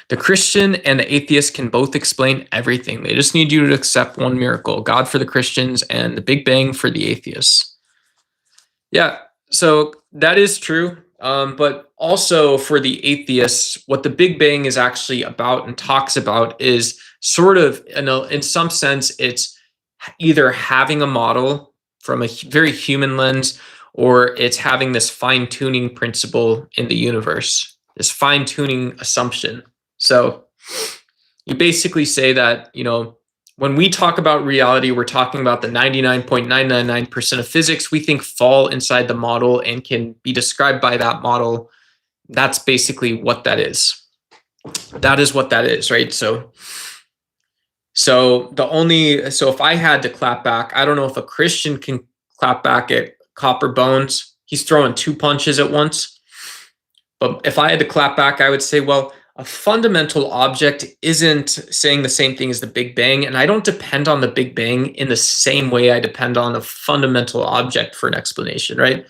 The Christian and the atheist can both explain everything. They just need you to accept one miracle, God for the Christians and the Big Bang for the atheists. Yeah, so that is true. But also for the atheists, what the Big Bang is actually about and talks about is sort of, in some sense, it's either having a model from a very human lens, or it's having this fine-tuning principle in the universe, this fine-tuning assumption. So you basically say that, when we talk about reality, we're talking about the 99.999% of physics we think fall inside the model and can be described by that model. That's basically what that is. That is what that is, right? So So if I had to clap back, I don't know if a Christian can clap back at Copper Bones. He's throwing 2 punches at once. But if I had to clap back, I would say, well, a fundamental object isn't saying the same thing as the Big Bang. And I don't depend on the Big Bang in the same way I depend on a fundamental object for an explanation, right?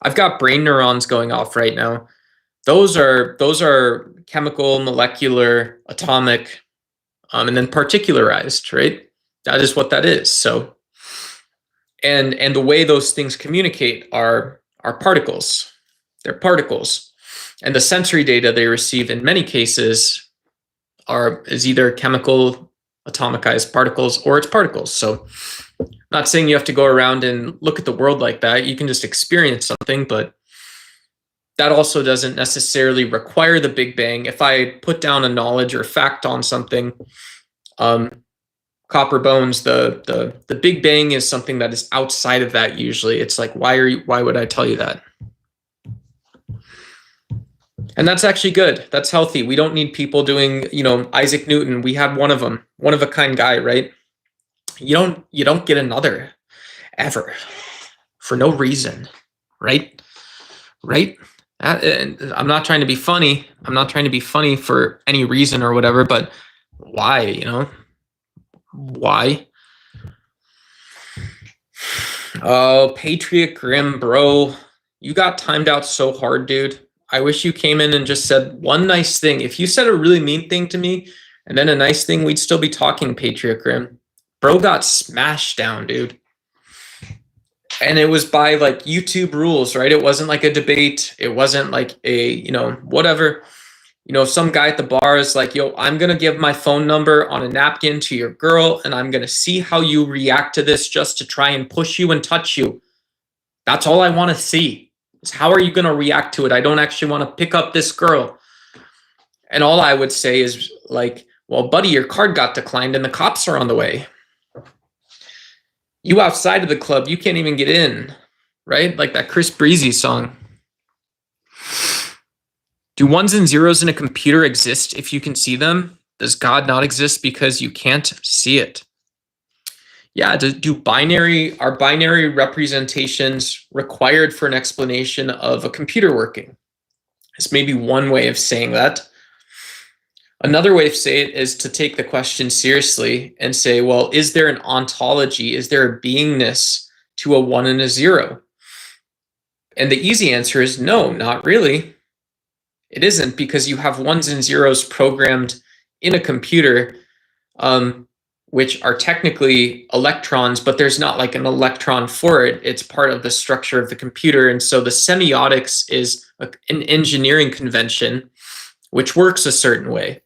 I've got brain neurons going off right now. Those are chemical, molecular, atomic, and then particularized, right? That is what that is. So, and the way those things communicate are particles. They're particles, and the sensory data they receive in many cases is either chemical, atomicized particles, or it's particles. So, I'm not saying you have to go around and look at the world like that. You can just experience something, but that also doesn't necessarily require the Big Bang. If I put down a knowledge or fact on something, Copper Bones, the Big Bang is something that is outside of that usually. It's like, why would I tell you that? And that's actually good. That's healthy. We don't need people doing, Isaac Newton. We had one of them, one of a kind guy, right? You don't get another ever for no reason, right? Right? I'm not trying to be funny. I'm not trying to be funny for any reason or whatever, but why, Why? Oh, Patriot Grim, bro. You got timed out so hard, dude. I wish you came in and just said one nice thing. If you said a really mean thing to me and then a nice thing, we'd still be talking, Patriot Grim. Bro got smashed down, dude. And it was by like YouTube rules, right? It wasn't like a debate. It wasn't like a, whatever. Some guy at the bar is like, yo, I'm going to give my phone number on a napkin to your girl, and I'm going to see how you react to this just to try and push you and touch you. That's all I want to see is how are you going to react to it? I don't actually want to pick up this girl. And all I would say is like, well, buddy, your card got declined and the cops are on the way. You outside of the club, you can't even get in, right? Like that Chris Breezy song. Do ones and zeros in a computer exist if you can see them? Does God not exist because you can't see it? Yeah, are binary representations required for an explanation of a computer working? It's maybe one way of saying that. Another way to say it is to take the question seriously and say, well, is there an ontology? Is there a beingness to a 1 and a 0? And the easy answer is no, not really. It isn't, because you have 1s and 0s programmed in a computer, which are technically electrons, but there's not like an electron for it. It's part of the structure of the computer. And so the semiotics is an engineering convention which works a certain way.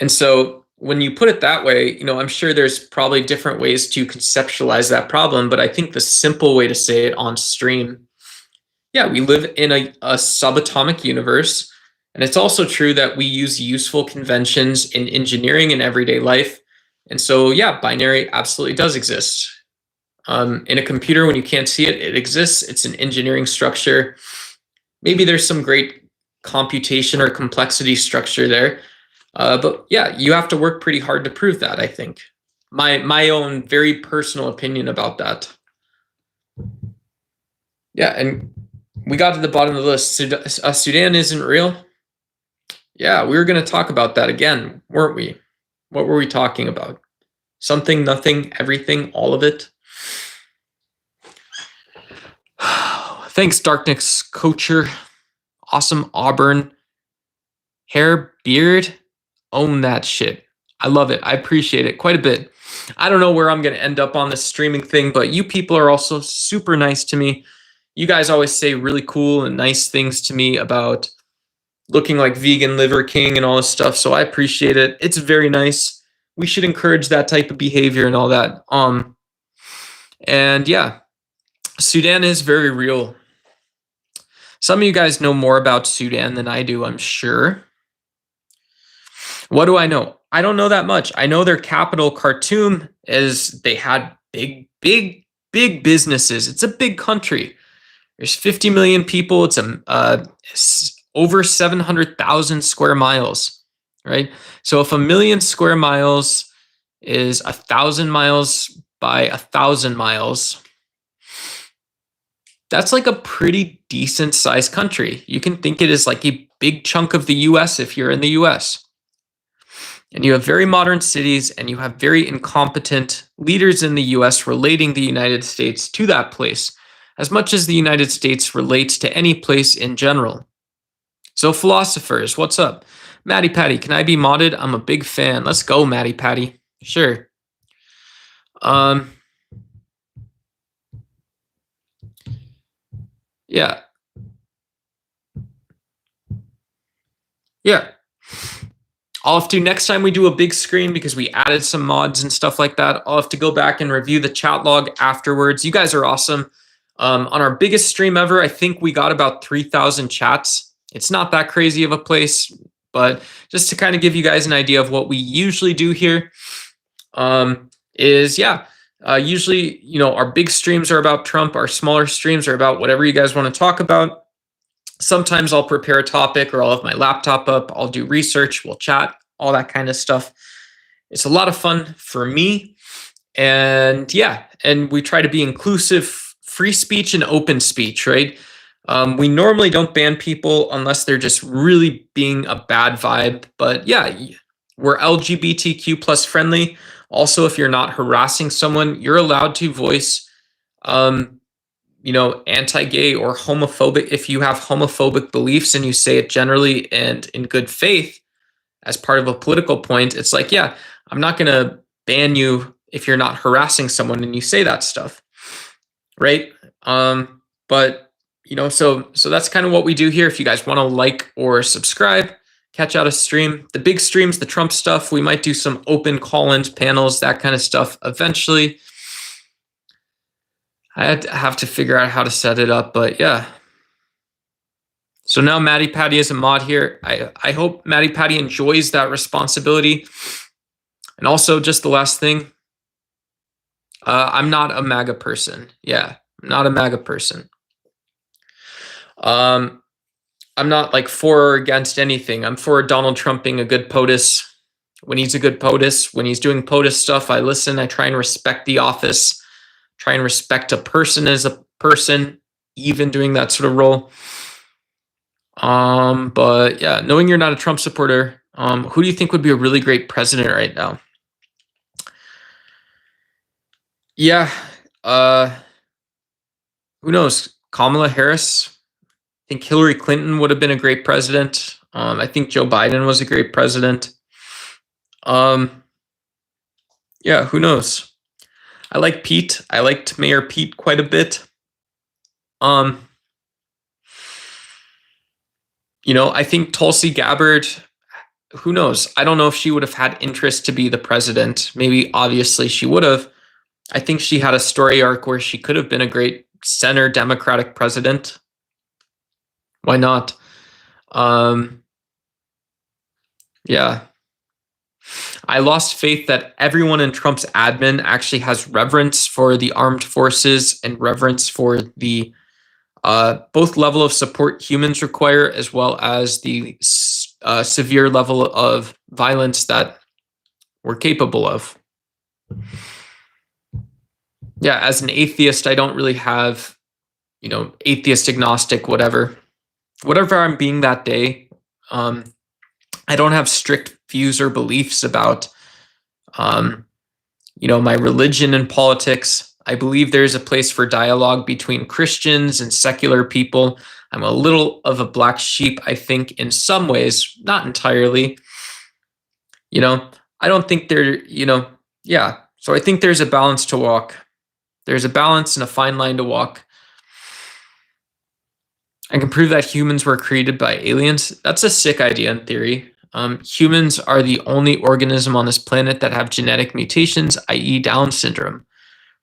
And so when you put it that way, I'm sure there's probably different ways to conceptualize that problem, but I think the simple way to say it on stream, yeah, we live in a subatomic universe. And it's also true that we use useful conventions in engineering in everyday life. And so, yeah, binary absolutely does exist. In a computer, when you can't see it, it exists. It's an engineering structure. Maybe there's some great computation or complexity structure there. But yeah, you have to work pretty hard to prove that, I think. My own very personal opinion about that. Yeah, and we got to the bottom of the list. Sudan isn't real. Yeah, we were going to talk about that again, weren't we? What were we talking about? Something, nothing, everything, all of it. Thanks, Darkness Coacher. Awesome Auburn. Hair, beard, own that shit. I love it. I appreciate it quite a bit. I don't know where I'm going to end up on this streaming thing, but you people are also super nice to me. You guys always say really cool and nice things to me about looking like vegan liver king and all this stuff. So I appreciate it. It's very nice. We should encourage that type of behavior and all that. And yeah, Sudan is very real. Some of you guys know more about Sudan than I do, I'm sure. What do I know? I don't know that much. I know their capital, Khartoum, they had big businesses. It's a big country. There's 50 million people. It's over 700,000 square miles, right? So if 1 million square miles is 1,000 miles by 1,000 miles. That's like a pretty decent sized country. You can think it is like a big chunk of the US if you're in the US. And you have very modern cities, and you have very incompetent leaders in the US relating the United States to that place, as much as the United States relates to any place in general. So, philosophers, what's up? Matty Patty, can I be modded? I'm a big fan. Let's go, Matty Patty. Sure. Yeah. Yeah. I'll have to, next time we do a big screen, because we added some mods and stuff like that, I'll have to go back and review the chat log afterwards. You guys are awesome. On our biggest stream ever, I think we got about 3,000 chats. It's not that crazy of a place, but just to kind of give you guys an idea of what we usually do here, usually, our big streams are about Trump. Our smaller streams are about whatever you guys want to talk about. Sometimes I'll prepare a topic, or I'll have my laptop up, I'll do research, we'll chat, all that kind of stuff. It's a lot of fun for me. And yeah, and we try to be inclusive, free speech and open speech, right? We normally don't ban people unless they're just really being a bad vibe. But yeah, we're LGBTQ plus friendly. Also, if you're not harassing someone, you're allowed to voice anti-gay or homophobic. If you have homophobic beliefs and you say it generally and in good faith as part of a political point, it's like, yeah, I'm not going to ban you if you're not harassing someone and you say that stuff, right? But so that's kind of what we do here. If you guys want to like or subscribe, catch out a stream. The big streams, the Trump stuff, we might do some open call-ins, panels, that kind of stuff eventually. I have to figure out how to set it up, but yeah. So now Matty Patty is a mod here. I hope Matty Patty enjoys that responsibility. And also, just the last thing, I'm not a MAGA person. Yeah, I'm not a MAGA person. I'm not like for or against anything. I'm for Donald Trump being a good POTUS. When he's a good POTUS, when he's doing POTUS stuff, I listen. I try and respect the office. Try and respect a person as a person, even doing that sort of role. But yeah, knowing you're not a Trump supporter, who do you think would be a really great president right now? Yeah, who knows? Kamala Harris. I think Hillary Clinton would have been a great president. I think Joe Biden was a great president. Yeah, who knows? I like Pete. I liked Mayor Pete quite a bit. I think Tulsi Gabbard, who knows? I don't know if she would have had interest to be the president. Maybe, obviously, she would have. I think she had a story arc where she could have been a great center Democratic president. Why not? Yeah. I lost faith that everyone in Trump's admin actually has reverence for the armed forces and reverence for the both level of support humans require, as well as the severe level of violence that we're capable of. Yeah, as an atheist, I don't really have, atheist, agnostic, whatever I'm being that day. I don't have strict views or beliefs about, my religion and politics. I believe there's a place for dialogue between Christians and secular people. I'm a little of a black sheep, I think, in some ways, not entirely. I don't think yeah. So I think there's a balance to walk. There's a balance and a fine line to walk. I can prove that humans were created by aliens. That's a sick idea in theory. Humans are the only organism on this planet that have genetic mutations, i.e. Down syndrome,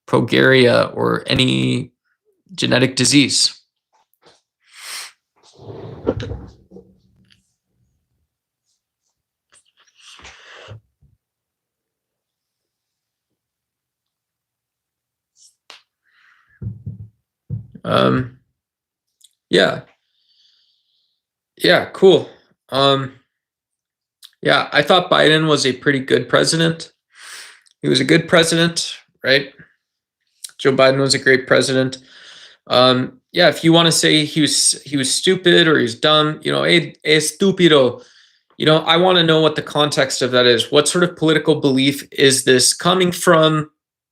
progeria, or any genetic disease. Yeah. Yeah, cool. Yeah, I thought Biden was a pretty good president. He was a good president, right? Joe Biden was a great president. Yeah, if you want to say he was stupid or he's dumb, estúpido. I want to know what the context of that is. What sort of political belief is this coming from?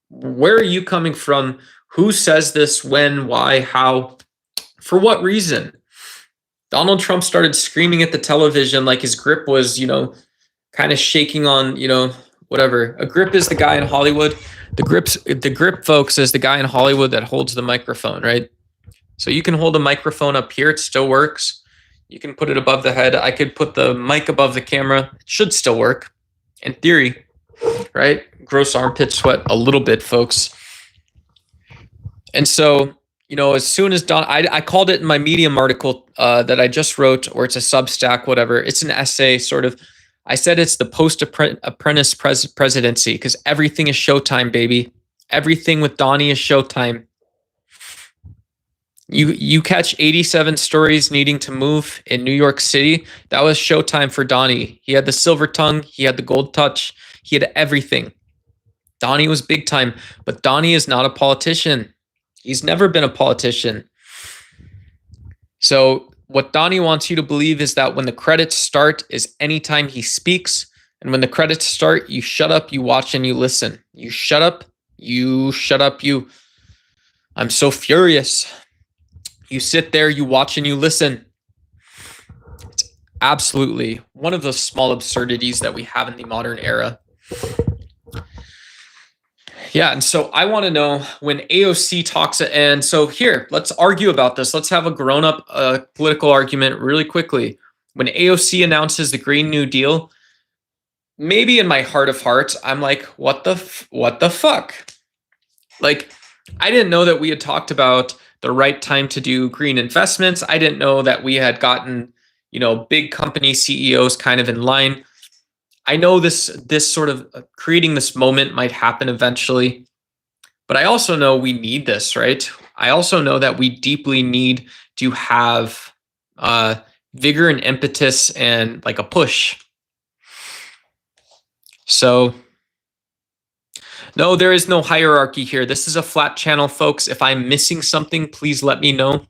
Where are you coming from? Who says this? When? Why? How? For what reason? Donald Trump started screaming at the television like his grip was, kind of shaking on, whatever. A grip is the guy in Hollywood. The grip, folks, is the guy in Hollywood that holds the microphone, right? So you can hold a microphone up here, it still works. You can put it above the head. I could put the mic above the camera. It should still work, in theory, right? Gross armpit sweat a little bit, folks. And so, as soon as I called it in my Medium article that I just wrote, or it's a Substack, whatever. It's an essay, sort of. I said it's the post-apprentice presidency because everything is showtime, baby. Everything with Donnie is showtime. You catch 87 stories needing to move in New York City. That was showtime for Donnie. He had the silver tongue. He had the gold touch. He had everything. Donnie was big time, but Donnie is not a politician. He's never been a politician. So what Donnie wants you to believe is that when the credits start is anytime he speaks. And when the credits start, you shut up, you watch, and you listen. You shut up, you shut up, you. I'm so furious. You sit there, you watch, and you listen. It's absolutely one of those small absurdities that we have in the modern era. Yeah, and so I want to know when AOC talks, and so here, let's argue about this. Let's have a grown-up political argument really quickly. When AOC announces the Green New Deal, maybe in my heart of hearts, I'm like, what the fuck? Like, I didn't know that we had talked about the right time to do green investments. I didn't know that we had gotten, big company CEOs kind of in line. I know this sort of creating this moment might happen eventually, but I also know we need this, right? I also know that we deeply need to have vigor and impetus and like a push. So, no, there is no hierarchy here. This is a flat channel, folks. If I'm missing something, please let me know.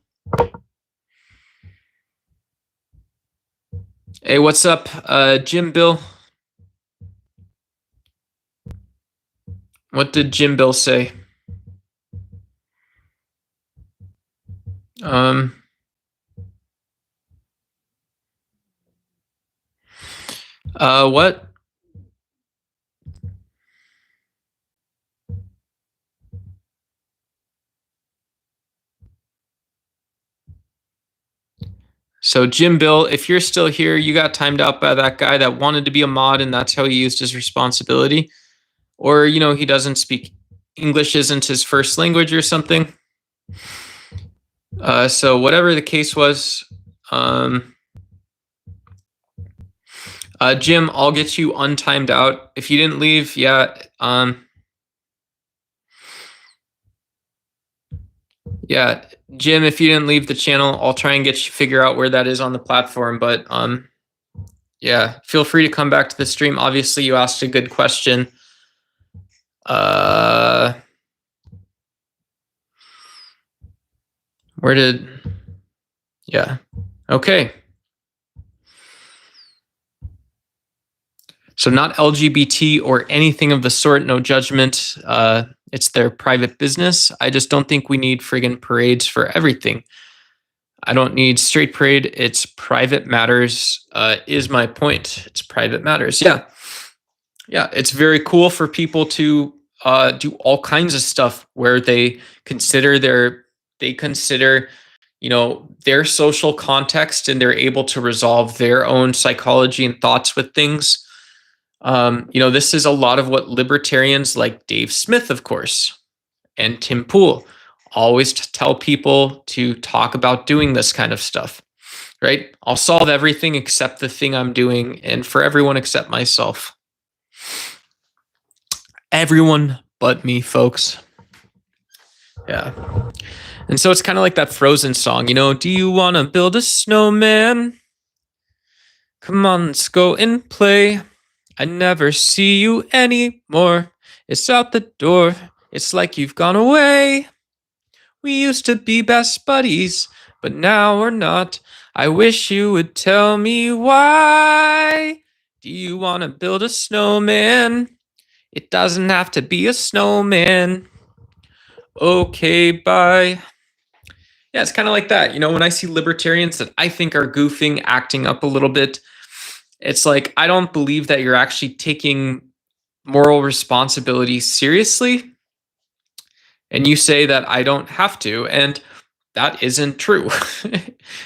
Hey, what's up, Jim Bill? What did Jim Bill say? What? So Jim Bill, if you're still here, you got timed out by that guy that wanted to be a mod and that's how he used his responsibility. Or, he doesn't speak English, isn't his first language or something. So whatever the case was, Jim, I'll get you untimed out. If you didn't leave, yeah. Yeah, Jim, if you didn't leave the channel, I'll try and figure out where that is on the platform. But yeah, feel free to come back to the stream. Obviously, you asked a good question. Yeah, okay. So not LGBT or anything of the sort, no judgment. It's their private business. I just don't think we need friggin' parades for everything. I don't need straight parade. It's private matters, is my point. It's private matters. Yeah. Yeah, it's very cool for people to do all kinds of stuff where they consider their social context and they're able to resolve their own psychology and thoughts with things. This is a lot of what libertarians like Dave Smith, of course, and Tim Pool always tell people to talk about doing this kind of stuff, right? I'll solve everything except the thing I'm doing, and for everyone except myself. Everyone but me, folks. Yeah. And so it's kind of like that Frozen song, do you want to build a snowman? Come on, let's go and play. I never see you anymore. it's out the door. It's like you've gone away. We used to be best buddies, but now we're not. I wish you would tell me why. Do you want to build a snowman? It doesn't have to be a snowman. Okay, bye. Yeah, it's kind of like that. You know, when I see libertarians that I think are goofing, acting up a little bit, it's like, I don't believe that you're actually taking moral responsibility seriously. And you say that I don't have to. And that isn't true.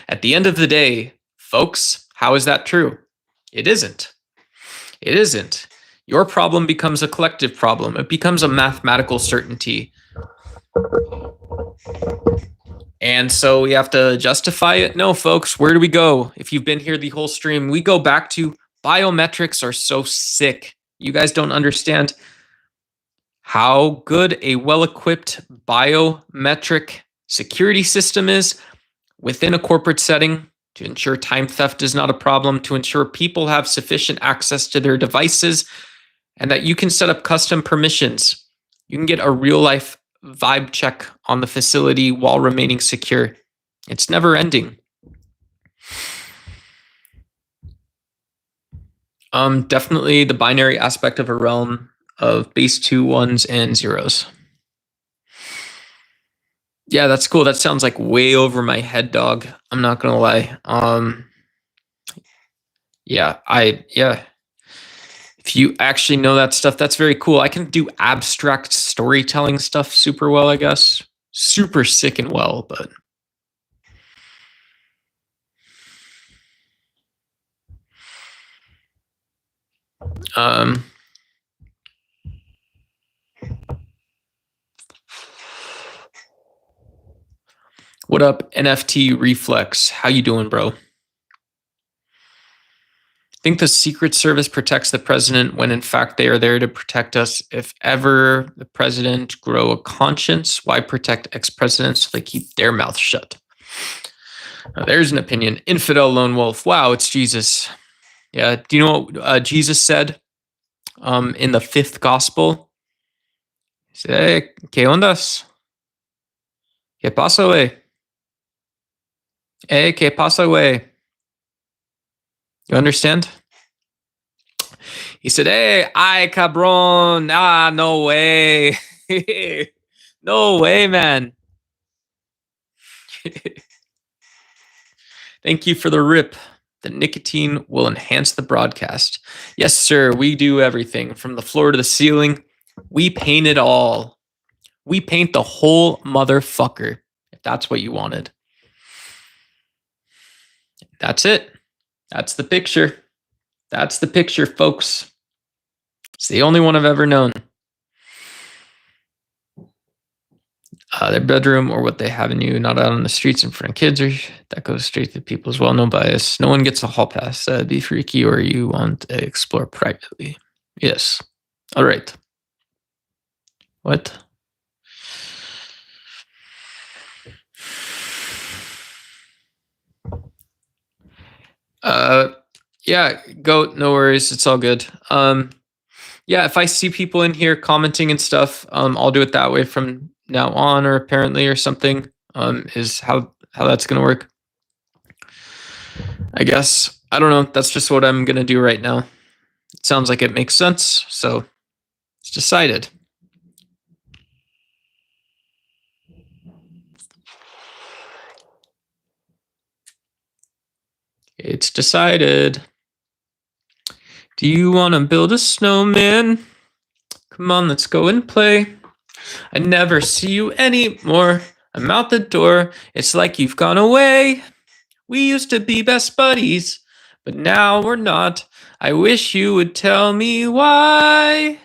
At the end of the day, folks, how is that true? It isn't. It isn't. Your problem becomes a collective problem. It becomes a mathematical certainty. And so we have to justify it. No, folks, where do we go? If you've been here the whole stream, we go back to biometrics are so sick. You guys don't understand how good a well-equipped biometric security system is within a corporate setting to ensure time theft is not a problem, to ensure people have sufficient access to their devices, and that you can set up custom permissions. You can get a real-life vibe check on the facility while remaining secure. It's never ending. Definitely the binary aspect of a realm of base 2 1s and 0s. Yeah, that's cool. That sounds like way over my head, dog. I'm not gonna lie. Yeah. If you actually know that stuff, that's very cool. I can do abstract storytelling stuff super well, I guess. Super sick and well, but what up, NFT Reflex? How you doing, bro? Think the Secret Service protects the president when in fact they are there to protect us. If ever the president grow a conscience, why protect ex-presidents so they keep their mouth shut? Now, there's an opinion. Infidel lone wolf. Wow, it's Jesus. Yeah. Do you know what Jesus said in the 5th gospel? He said, hey, ¿qué ondas? ¿Qué pasa, güey? Hey, ¿qué pasa, güey? You understand? He said, hey, ay, cabrón. Ah, no way. No way, man. Thank you for the rip. The nicotine will enhance the broadcast. Yes, sir. We do everything from the floor to the ceiling. We paint it all. We paint the whole motherfucker, if that's what you wanted. That's it. That's the picture. That's the picture, folks. It's the only one I've ever known. Their bedroom or what they have in you, not out on the streets in front of kids, or that goes straight to people as well. No bias. No one gets a hall pass. Be freaky or you want to explore privately. Yes. All right. What? Yeah, goat, no worries. It's all good. Yeah, if I see people in here commenting and stuff, I'll do it that way from now on, or apparently, or something, is how that's gonna work. I guess. I don't know. That's just what I'm gonna do right now. It sounds like it makes sense, so it's decided. It's decided. Do you want to build a snowman? Come on, let's go and play. I never see you anymore. I'm out the door. It's like you've gone away. We used to be best buddies, but now we're not. I wish you would tell me why.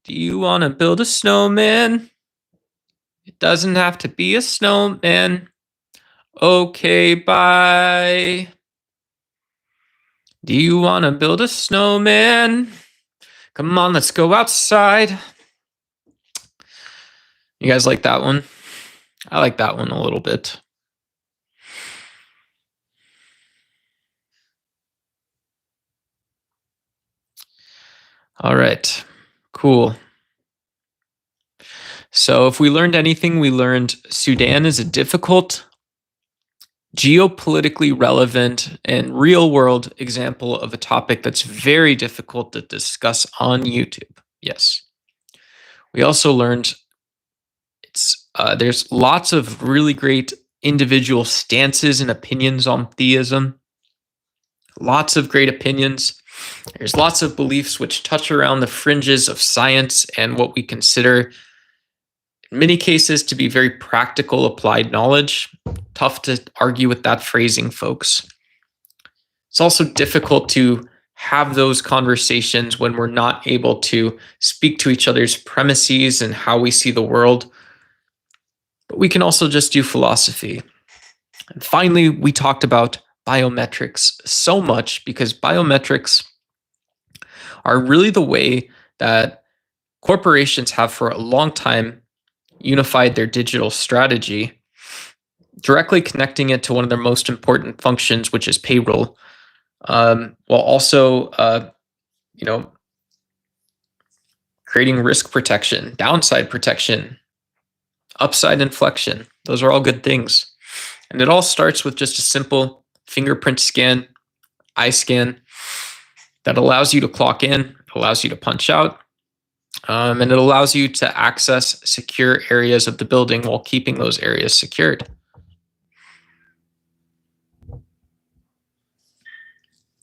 Do you want to build a snowman? It doesn't have to be a snowman. Okay, bye. Do you want to build a snowman? Come on, let's go outside. You guys like that one? I like that one a little bit. All right, cool. So if we learned anything, we learned Sudan is a difficult, geopolitically relevant, and real world example of a topic that's very difficult to discuss on YouTube. Yes. We also learned there's lots of really great individual stances and opinions on theism. Lots of great opinions. There's lots of beliefs which touch around the fringes of science and what we consider, in many cases, to be very practical applied knowledge. Tough to argue with that phrasing, folks. It's also difficult to have those conversations when we're not able to speak to each other's premises and how we see the world. But we can also just do philosophy. And finally, we talked about biometrics so much because biometrics are really the way that corporations have for a long time unified their digital strategy, directly connecting it to one of their most important functions, which is payroll, while also, creating risk protection, downside protection, upside inflection. Those are all good things. And it all starts with just a simple fingerprint scan, eye scan that allows you to clock in, allows you to punch out, and it allows you to access secure areas of the building while keeping those areas secured.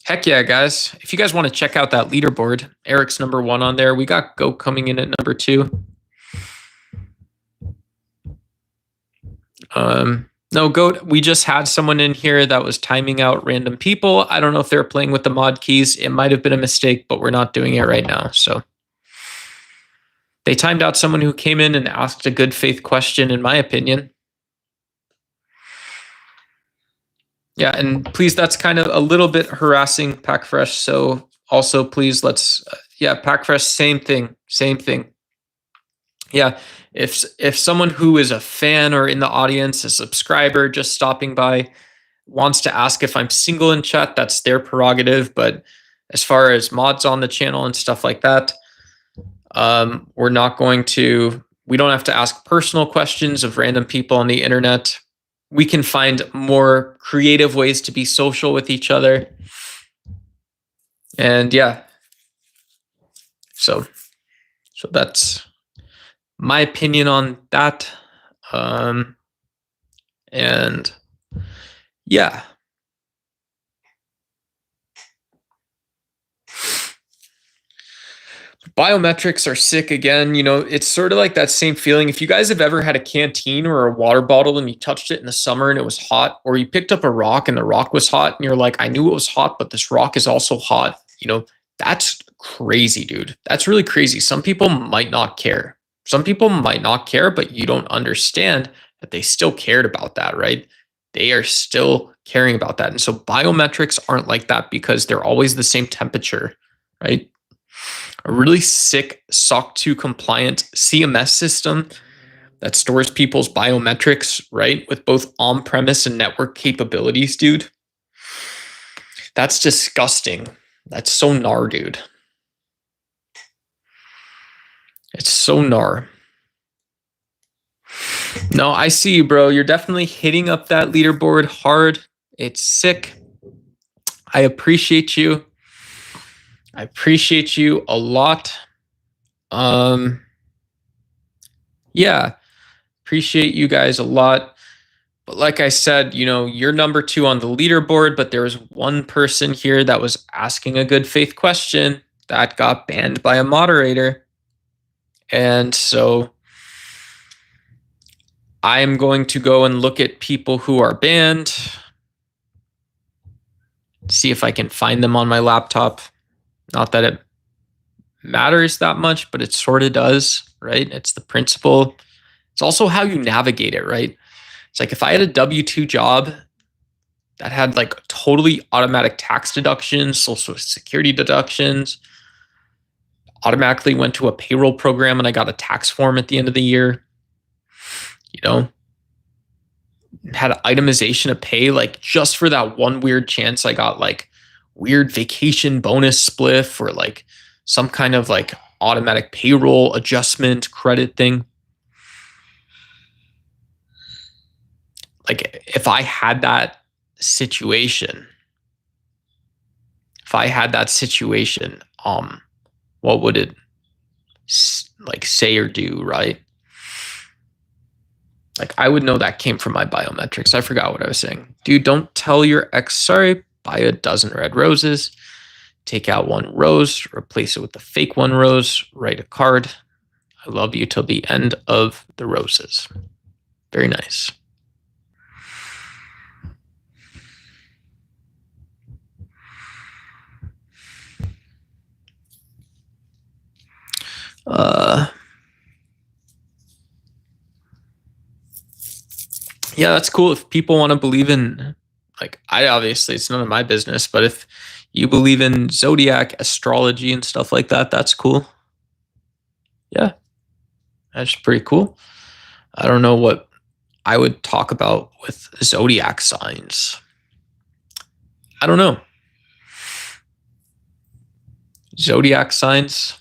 Heck yeah, guys. If you guys want to check out that leaderboard, Eric's #1 on there. We got Go coming in at #2. No, Goat, we just had someone in here that was timing out random people. I don't know if they were playing with the mod keys. It might have been a mistake, but we're not doing it right now. So they timed out someone who came in and asked a good faith question, in my opinion. Yeah, and please, that's kind of a little bit harassing, Packfresh. So also, please, Packfresh, same thing. Yeah, if someone who is a fan or in the audience, a subscriber just stopping by, wants to ask if I'm single in chat, that's their prerogative. But as far as mods on the channel and stuff like that, we don't have to ask personal questions of random people on the internet. We can find more creative ways to be social with each other. And yeah, so that's my opinion on that. And yeah. Biometrics are sick again. It's sort of like that same feeling. If you guys have ever had a canteen or a water bottle and you touched it in the summer and it was hot, or you picked up a rock and the rock was hot and you're like, I knew it was hot, but this rock is also hot. That's crazy, dude. That's really crazy. Some people might not care. But you don't understand that they still cared about that, right? They are still caring about that. And so biometrics aren't like that because they're always the same temperature, right? A really sick SOC 2 compliant CMS system that stores people's biometrics, right? With both on-premise and network capabilities, dude. That's disgusting. That's so gnar, dude. It's so gnar. No, I see you, bro. You're definitely hitting up that leaderboard hard. It's sick. I appreciate you. I appreciate you a lot. Yeah, appreciate you guys a lot. But like I said, you're #2 on the leaderboard, but there was one person here that was asking a good faith question that got banned by a moderator. And so I'm going to go and look at people who are banned, see if I can find them on my laptop. Not that it matters that much, but it sort of does, right? It's the principle. It's also how you navigate it, right? It's like if I had a W-2 job that had like totally automatic tax deductions, social security deductions, automatically went to a payroll program and I got a tax form at the end of the year, had itemization of pay, like just for that one weird chance I got like weird vacation bonus spliff or like some kind of like automatic payroll adjustment credit thing. like if I had that situation, what would it like say or do, right? Like I would know that came from my biometrics. I forgot what I was saying. Dude, don't tell your ex sorry, buy a dozen red roses, take out one rose, replace it with a fake one rose, write a card. I love you till the end of the roses. Very nice. Yeah, that's cool. If people want to believe in, like, I obviously, it's none of my business, but if you believe in zodiac astrology and stuff like that, that's cool. Yeah, that's pretty cool. I don't know what I would talk about with zodiac signs. I don't know. Zodiac signs,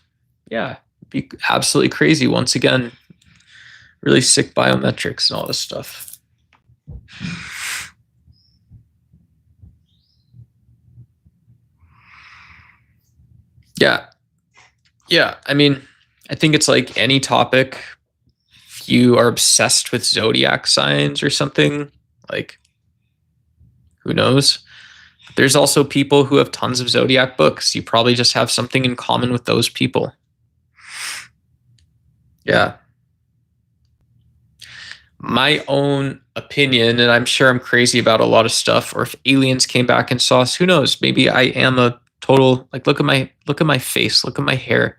yeah, be absolutely crazy. Once again, really sick biometrics and all this stuff. Yeah. Yeah. I mean, I think it's like any topic. If you are obsessed with zodiac signs or something, like, who knows? There's also people who have tons of zodiac books. You probably just have something in common with those people. Yeah. My own opinion, and I'm sure I'm crazy about a lot of stuff, or if aliens came back and saw us, who knows? Maybe I am a total, like, look at my face, look at my hair.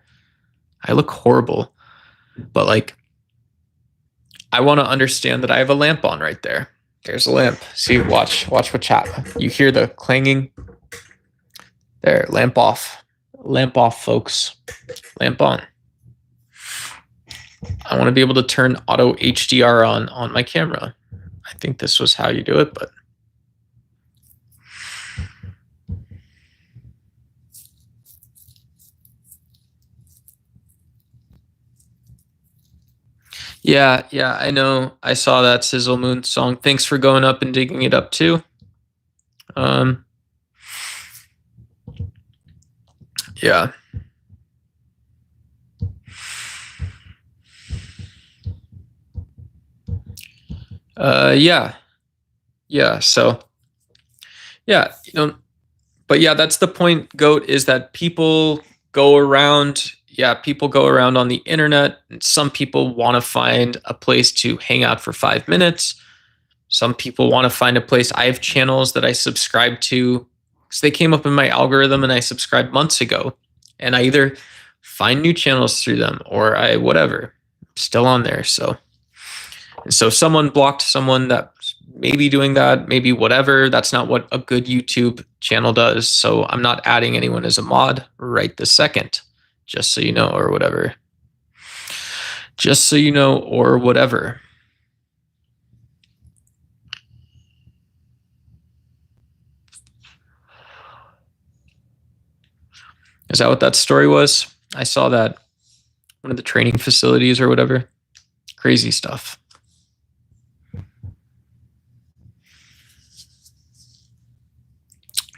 I look horrible. But like, I want to understand that I have a lamp on right there. There's a lamp. See, watch what chat. You hear the clanging? There, lamp off. Lamp off, folks. Lamp on. I want to be able to turn auto HDR on my camera. I think this was how you do it, but yeah, I know. I saw that Sizzle Moon song. Thanks for going up and digging it up too. Yeah. Yeah. So, yeah, but yeah, that's the point, Goat, is that people go around. Yeah, people go around on the internet, and some people want to find a place to hang out for 5 minutes. Some people want to find a place. I have channels that I subscribe to because they came up in my algorithm and I subscribed months ago. And I either find new channels through them or I whatever. I'm still on there. So someone blocked someone that maybe doing that, maybe whatever. That's not what a good YouTube channel does. So I'm not adding anyone as a mod right this second, just so you know, or whatever. Just so you know, or whatever. Is that what that story was? I saw that one of the training facilities or whatever. Crazy stuff.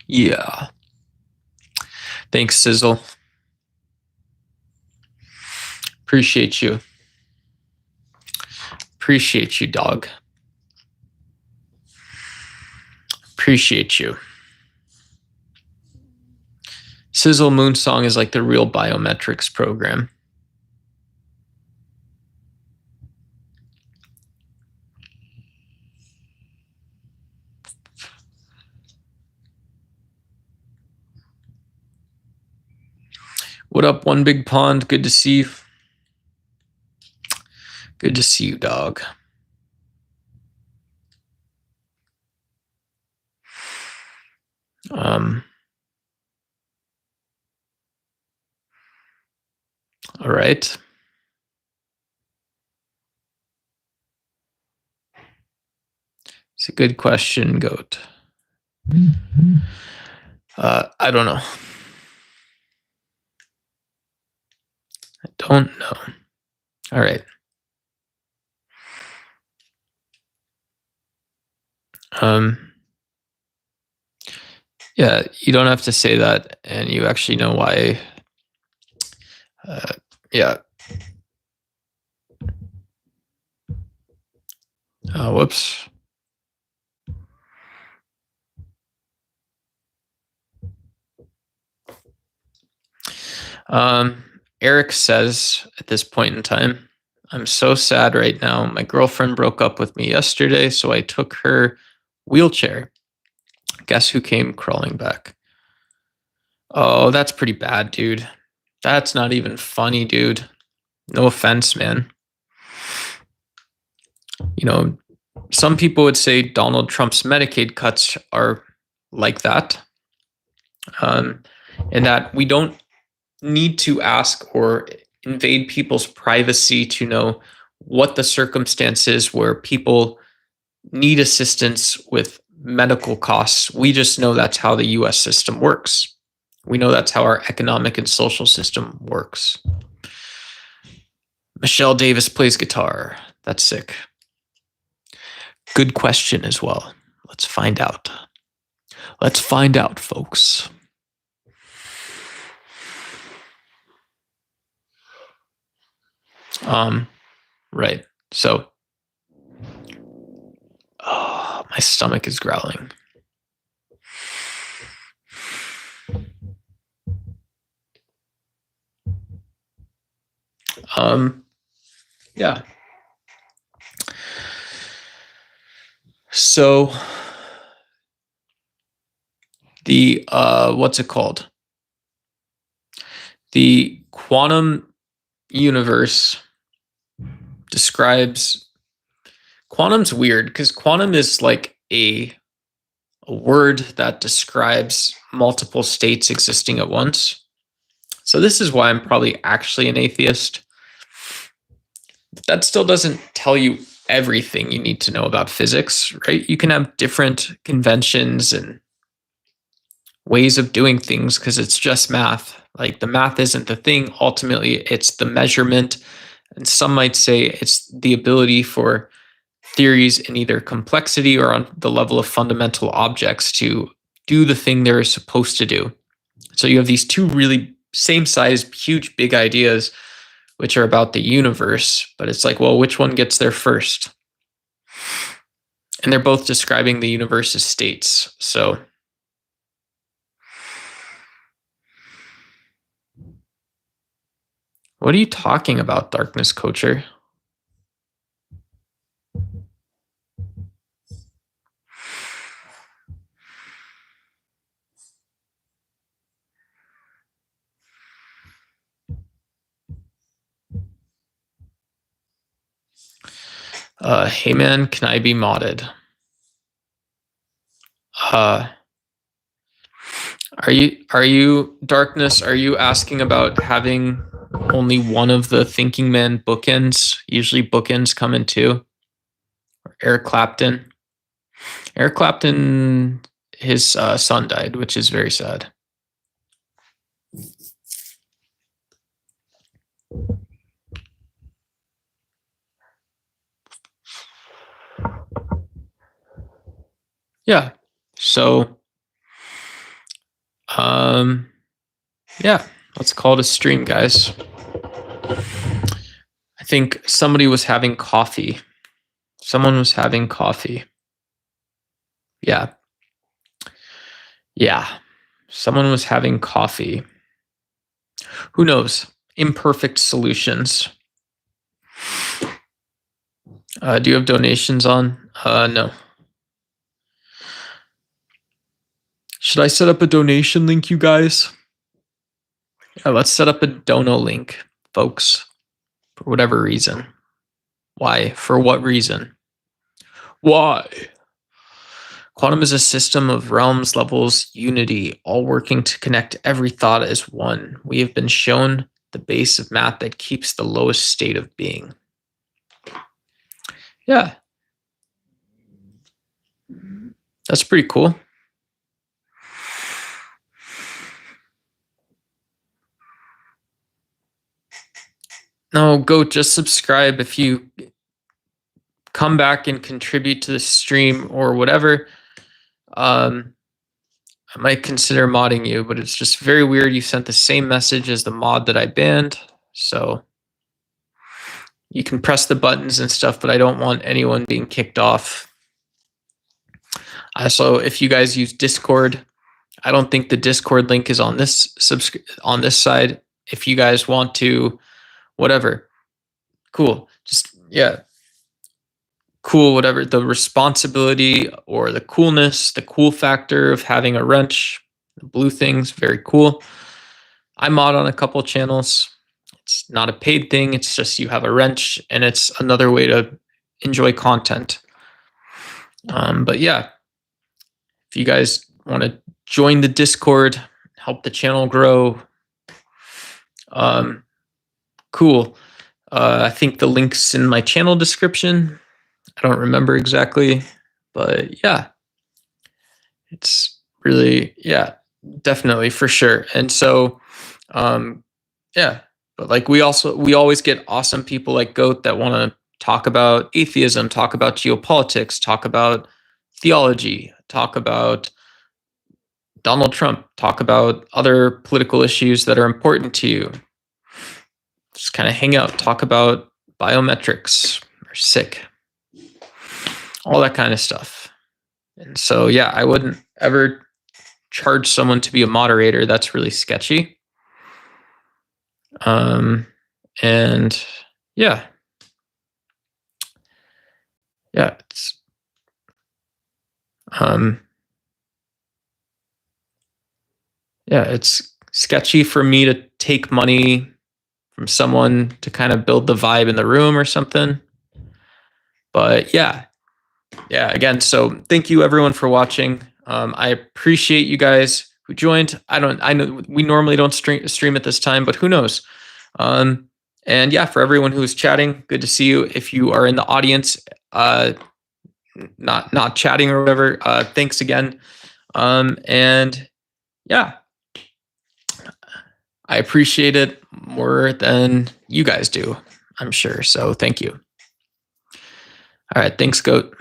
Yeah. Thanks, Sizzle. Appreciate you. Appreciate you, dog. Appreciate you. Sizzle Moonsong is like the real biometrics program. What up, One Big Pond? Good to see you. Good to see you, dog. All right. It's a good question, Goat. I don't know. I don't know. All right. Yeah, you don't have to say that, and you actually know why. Yeah. Whoops. Eric says at this point in time, I'm so sad right now. My girlfriend broke up with me yesterday, so I took her wheelchair. Guess who came crawling back? Oh, that's pretty bad, dude. That's not even funny, dude. No offense, man. You know, some people would say Donald Trump's Medicaid cuts are like that, and that we don't need to ask or invade people's privacy to know what the circumstances where people need assistance with medical costs. We just know that's how the US system works. We know that's how our economic and social system works. Michelle Davis plays guitar. That's sick. Good question as well. Let's find out. Let's find out, folks. Right. So, oh, my stomach is growling. Yeah. So the what's it called? The quantum universe describes quantum's weird because quantum is like a word that describes multiple states existing at once. So this is why I'm probably actually an atheist. But that still doesn't tell you everything you need to know about physics, right? You can have different conventions and ways of doing things because it's just math. Like the math isn't the thing. Ultimately, it's the measurement. And some might say it's the ability for theories in either complexity or on the level of fundamental objects to do the thing they're supposed to do. So you have these two really same size, huge, big ideas, which are about the universe. But it's like, well, which one gets there first? And they're both describing the universe's states. So what are you talking about, Darkness Coacher? Hey man, can I be modded? Are you Darkness? Are you asking about having only one of the Thinking Man bookends? Usually bookends come in two. Eric Clapton. Eric Clapton, his son died, which is very sad. Yeah. So, yeah, let's call it a stream, guys. I think somebody was having coffee. Someone was having coffee. Yeah. Yeah. Someone was having coffee. Who knows? Imperfect solutions. Do you have donations on? No. Should I set up a donation link, you guys? Yeah, let's set up a dono link, folks. For whatever reason. Why? For what reason? Why? Quantum is a system of realms, levels, unity, all working to connect every thought as one. We have been shown the base of math that keeps the lowest state of being. Yeah. That's pretty cool. No, go just subscribe if you come back and contribute to the stream or whatever, I might consider modding you, but it's just very weird. You sent the same message as the mod that I banned. So you can press the buttons and stuff, but I don't want anyone being kicked off. Also, if you guys use Discord, I don't think the Discord link is on this side. If you guys want to, whatever, cool. Just, yeah, cool, whatever. The responsibility or the coolness, the cool factor of having a wrench, the blue things, very cool. I mod on a couple channels. It's not a paid thing. It's just you have a wrench, and it's another way to enjoy content. But yeah, if you guys want to join the Discord, help the channel grow, cool. I think the link's in my channel description. I don't remember exactly, but yeah, it's really, yeah, definitely, for sure. And so, yeah, but like we always get awesome people like Goat that want to talk about atheism, talk about geopolitics, talk about theology, talk about Donald Trump, talk about other political issues that are important to you. Just kind of hang out, talk about biometrics or sick, all that kind of stuff. And so, yeah, I wouldn't ever charge someone to be a moderator. That's really sketchy. And yeah, it's, yeah, it's sketchy for me to take money from someone to kind of build the vibe in the room or something. But yeah, again, so thank you everyone for watching. I appreciate you guys who joined. I know we normally don't stream at this time, but who knows? And yeah, for everyone who is chatting, good to see you. If you are in the audience, not chatting or whatever, thanks again. And yeah, I appreciate it more than you guys do, I'm sure. So thank you. All right, thanks, Goat.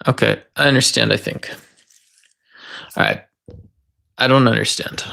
Okay, I understand, I think. All right, I don't understand.